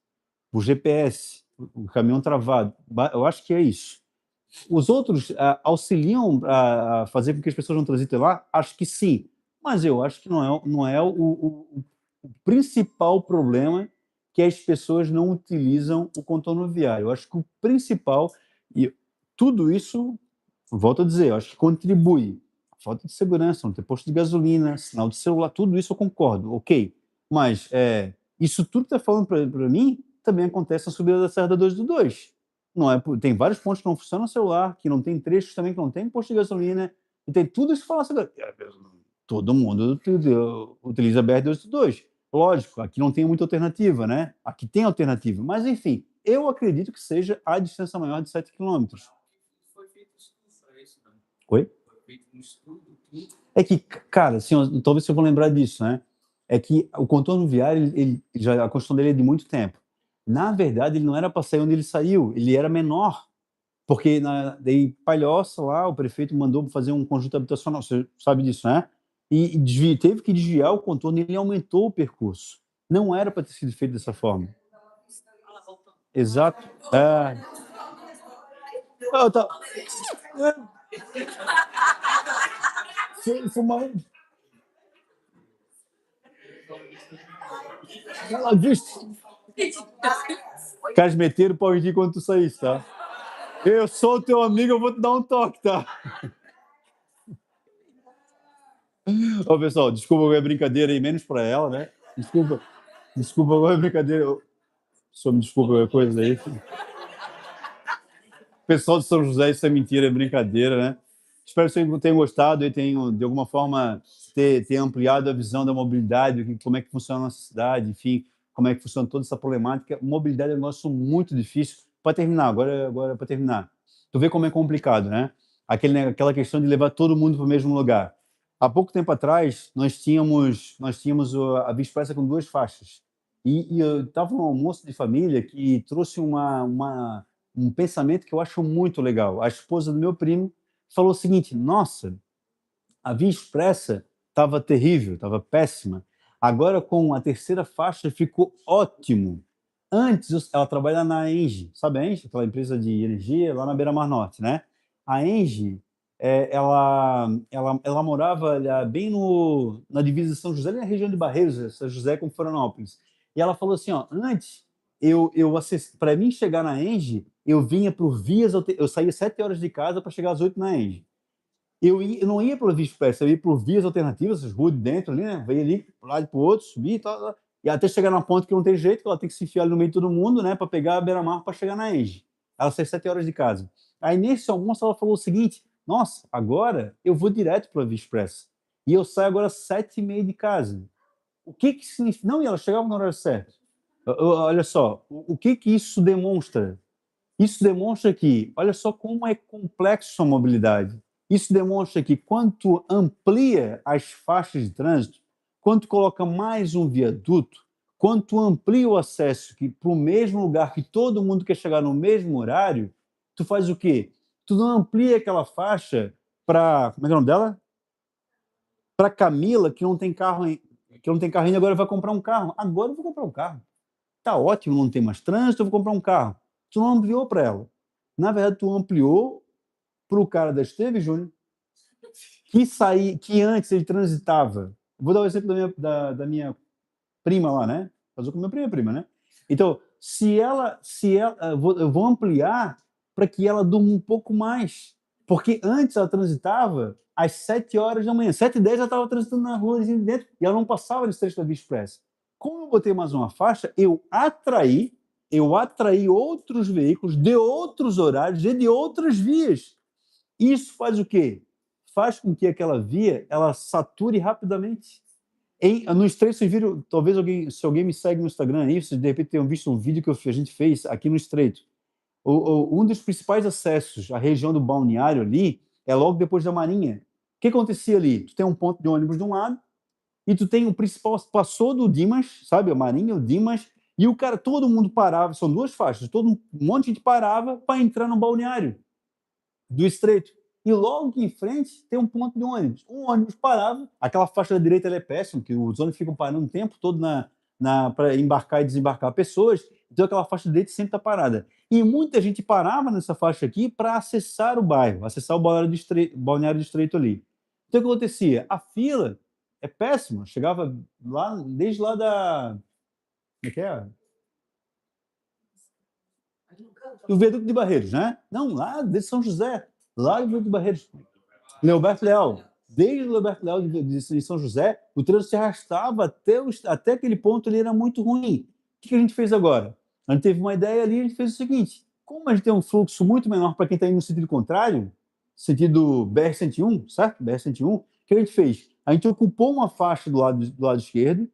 O GPS, o caminhão travado, eu acho que é isso. Os outros auxiliam a fazer com que as pessoas não transitem lá? Acho que sim, mas eu acho que não é o principal problema que as pessoas não utilizam o contorno viário. Eu acho que o principal, e tudo isso, volto a dizer, eu acho que contribui. Falta de segurança, não ter posto de gasolina, sinal de celular, tudo isso eu concordo, ok. Mas isso tudo que está falando para mim também acontece na subida da Serra da 222. Não é, tem vários pontos que não funcionam no celular, que não tem trechos também que não tem posto de gasolina, e tem tudo isso que fala assim, todo mundo utiliza a BR-222. Lógico, aqui não tem muita alternativa, né? Aqui tem alternativa, mas enfim, eu acredito que seja a distância maior de 7 quilômetros. Foi feito estudo para isso, né? Oi? Foi feito um estudo, tudo. É que, cara, assim, talvez vocês vão lembrar disso, né? É que o contorno viário, a construção dele é de muito tempo. Na verdade, ele não era para sair onde ele saiu, ele era menor. Porque daí Palhoça lá, o prefeito mandou fazer um conjunto habitacional, você sabe disso, né? E teve que desviar o contorno e ele aumentou o percurso. Não era para ter sido feito dessa forma. Exato. Fumar. Ela visto. Caras meteram o pau em ti quando tu saísse, tá? Eu sou o teu amigo, eu vou te dar um toque, tá? Ô, pessoal, desculpa qualquer brincadeira aí, menos pra ela, né? Desculpa qualquer brincadeira. Só me desculpa qualquer coisa aí. Pessoal de São José, isso é mentira, é brincadeira, né? Espero que vocês tenham gostado e tenham, de alguma forma, ter ampliado a visão da mobilidade, como é que funciona a nossa cidade, enfim, como é que funciona toda essa problemática. Mobilidade é um negócio muito difícil. Para terminar, agora para terminar. Tu vê como é complicado, né? Aquela questão de levar todo mundo para o mesmo lugar. Há pouco tempo atrás, nós tínhamos a Via Expressa com 2 faixas. E eu estava num almoço de família que trouxe um pensamento que eu acho muito legal. A esposa do meu primo falou o seguinte: nossa, a Via Expressa estava terrível, estava péssima. Agora, com a 3ª faixa, ficou ótimo. Antes, ela trabalha na Engie, sabe a Engie? Aquela empresa de energia lá na Beira-Mar Norte, né? A Engie, ela morava bem na divisa de São José, ali na região de Barreiros, São José com Florianópolis. E ela falou assim, ó, antes, para mim chegar na Engie, eu vinha por vias, eu saía 7 horas de casa para chegar às 8 na Engie. Eu não ia pela Via Expressa, eu ia por vias alternativas, essas ruas de dentro ali, né? Veio ali, para um lado e para o outro, subir e tal, e até chegar na ponta que não tem jeito, que ela tem que se enfiar ali no meio de todo mundo, né? Para pegar a beira-mar para chegar na Engie. Ela saiu 7 horas de casa. Aí, nesse almoço, ela falou o seguinte: nossa, agora eu vou direto para a Via Expressa. E eu saio agora às 7h30 de casa. O que significa? Não, e ela chegava no horário certo. Olha só, o que isso demonstra? Isso demonstra que, olha só como é complexo a mobilidade. Isso demonstra que quanto amplia as faixas de trânsito, quanto coloca mais um viaduto, quanto amplia o acesso para o mesmo lugar que todo mundo quer chegar no mesmo horário, tu faz o quê? Tu não amplia aquela faixa para, como é que é o nome dela? Para Camila, que não tem carro ainda, agora vai comprar um carro. Agora eu vou comprar um carro. Tá ótimo, não tem mais trânsito, eu vou comprar um carro. Tu não ampliou para ela. Na verdade, tu ampliou para o cara da Esteve Júnior, que antes ele transitava. Vou dar o exemplo da minha prima lá, né? Casou com minha prima, né? Então, eu vou ampliar para que ela durma um pouco mais. Porque antes ela transitava às 7 horas da manhã. 7h10 ela estava transitando na rua dentro e ela não passava nesse trecho da Via Expressa. Como eu botei mais uma faixa, eu atraí outros veículos de outros horários e de outras vias. Isso faz o quê? Faz com que aquela via ela sature rapidamente. No Estreito, vocês viram, talvez se alguém me segue no Instagram aí, vocês de repente tenham visto um vídeo que a gente fez aqui no Estreito. Um dos principais acessos à região do balneário ali é logo depois da Marinha. O que acontecia ali? Tu tem um ponto de ônibus de um lado e tu tem o principal, passou do Dimas, sabe? A Marinha, o Dimas, e o cara, todo mundo parava, são duas faixas, um monte de gente parava para entrar no balneário do Estreito. E logo em frente tem um ponto de ônibus. Um ônibus parava, aquela faixa da direita ela é péssima, que os ônibus ficam parando o tempo todo para embarcar e desembarcar pessoas, então aquela faixa da direita sempre está parada. E muita gente parava nessa faixa aqui para acessar o bairro, acessar o balneário do Estreito ali. Então o que acontecia? A fila é péssima, chegava lá, desde lá da... Como é que é? O Viaduto de Barreiros, né? Não, lá de São José, lá do Viaduto de Barreiros. Leoberto Leal. Desde o Leoberto Leal de São José, o trânsito se arrastava até aquele ponto, ele era muito ruim. O que a gente fez agora? A gente teve uma ideia ali, a gente fez o seguinte: como a gente tem um fluxo muito menor para quem está indo no sentido contrário, sentido BR-101, certo? BR-101, o que a gente fez? A gente ocupou uma faixa do lado esquerdo,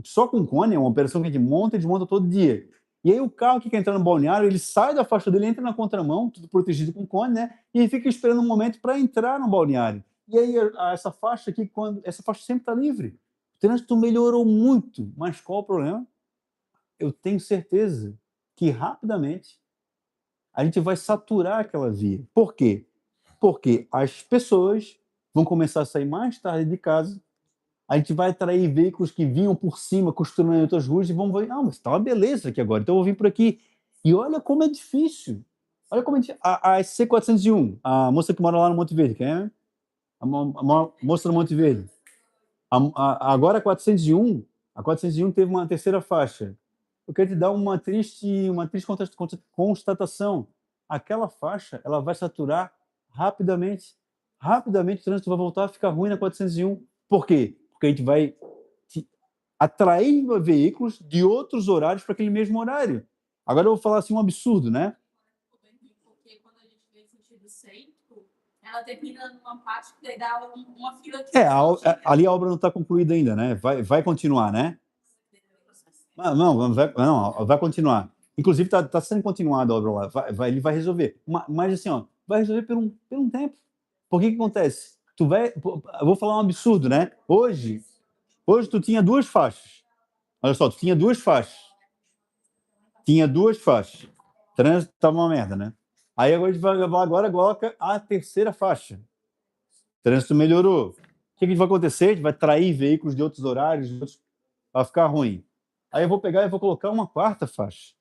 só com cone, é uma operação que a gente monta e desmonta todo dia. E aí o carro que quer entrar no balneário, ele sai da faixa dele, entra na contramão, tudo protegido com cone, né? E ele fica esperando um momento para entrar no balneário. E aí essa faixa aqui, essa faixa sempre está livre. O trânsito melhorou muito, mas qual o problema? Eu tenho certeza que rapidamente a gente vai saturar aquela via. Por quê? Porque as pessoas vão começar a sair mais tarde de casa, a gente vai atrair veículos que vinham por cima, costurando em outras ruas, e vão ver, mas está uma beleza aqui agora, então eu vou vir por aqui. E olha como é difícil. Olha como é difícil. A SC401, a moça que mora lá no Monte Verde, quem é? A moça do Monte Verde. Agora a 401 teve uma terceira faixa. Eu quero te dar uma triste constatação. Aquela faixa, ela vai saturar rapidamente. Rapidamente o trânsito vai voltar a ficar ruim na 401. Por quê? Porque a gente vai atrair veículos de outros horários para aquele mesmo horário. Agora eu vou falar assim um absurdo, né? Porque quando a gente vê sentido centro, ela termina numa parte que dá uma fila que... Ali a obra não está concluída ainda, né? Vai continuar, né? Não, vai continuar. Inclusive está sendo continuada a obra lá. Ele vai resolver. Mas assim, vai resolver por um tempo. Por que acontece? Eu vou falar um absurdo, né? Hoje tu tinha duas faixas. Olha só, tu tinha duas faixas. O trânsito estava uma merda, né? Aí agora a gente vai coloca a terceira faixa. O trânsito melhorou. O que vai acontecer? A gente vai atrair veículos de outros horários, vai ficar ruim. Aí eu vou pegar e vou colocar uma quarta faixa.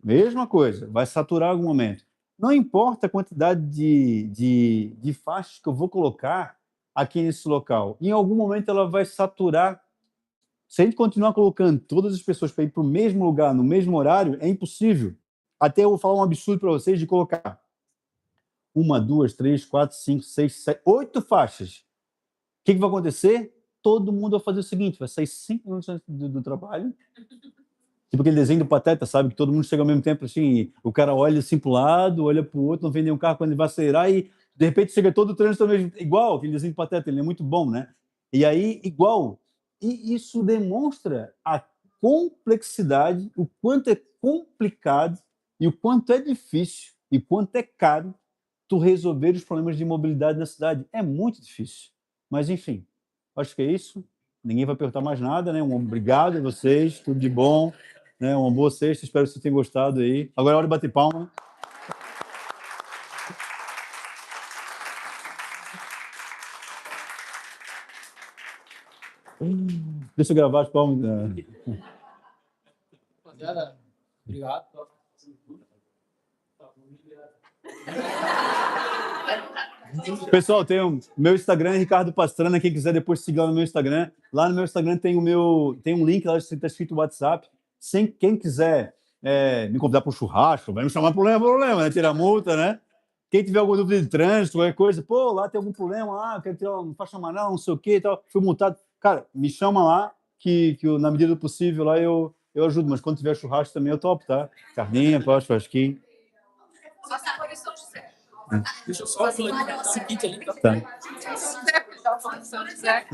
Mesma coisa, vai saturar em algum momento. Não importa a quantidade de faixas que eu vou colocar aqui nesse local. Em algum momento ela vai saturar. Se a gente continuar colocando todas as pessoas para ir para o mesmo lugar, no mesmo horário, é impossível. Até eu vou falar um absurdo para vocês de colocar 1, 2, 3, 4, 5, 6, 7, 8 faixas. O que vai acontecer? Todo mundo vai fazer o seguinte, vai sair 5 minutos antes do trabalho. Tipo aquele desenho do Pateta, sabe? Que todo mundo chega ao mesmo tempo, assim, o cara olha assim para o lado, olha para o outro, não vê nenhum carro quando ele vai acelerar e, de repente, chega todo o trânsito mesmo, igual aquele desenho do Pateta, ele é muito bom, né? E aí, igual. E isso demonstra a complexidade, o quanto é complicado e o quanto é difícil e quanto é caro tu resolver os problemas de mobilidade na cidade. É muito difícil. Mas, enfim, acho que é isso. Ninguém vai perguntar mais nada, né? Obrigado a vocês, tudo de bom. Né? Uma boa sexta, espero que vocês tenham gostado aí. Agora é hora de bater palma. Deixa eu gravar as palmas. Rapaziada, obrigado. Pessoal, tem o meu Instagram, Ricardo Pastrana. Quem quiser depois seguir lá no meu Instagram. Lá no meu Instagram tem um link lá que está escrito WhatsApp. Quem quiser me convidar para um churrasco, vai me chamar problema, né? Tirar multa, né? Quem tiver alguma dúvida de trânsito, qualquer coisa, lá tem algum problema, quero tirar uma faixa amarela, não sei o quê e tal, fui multado. Cara, me chama lá, que na medida do possível lá eu ajudo, mas quando tiver churrasco também eu topo, tá? Carninha, churrasquinho. Só se for em São José. Deixa eu só falar o seguinte ali. Tá. São José.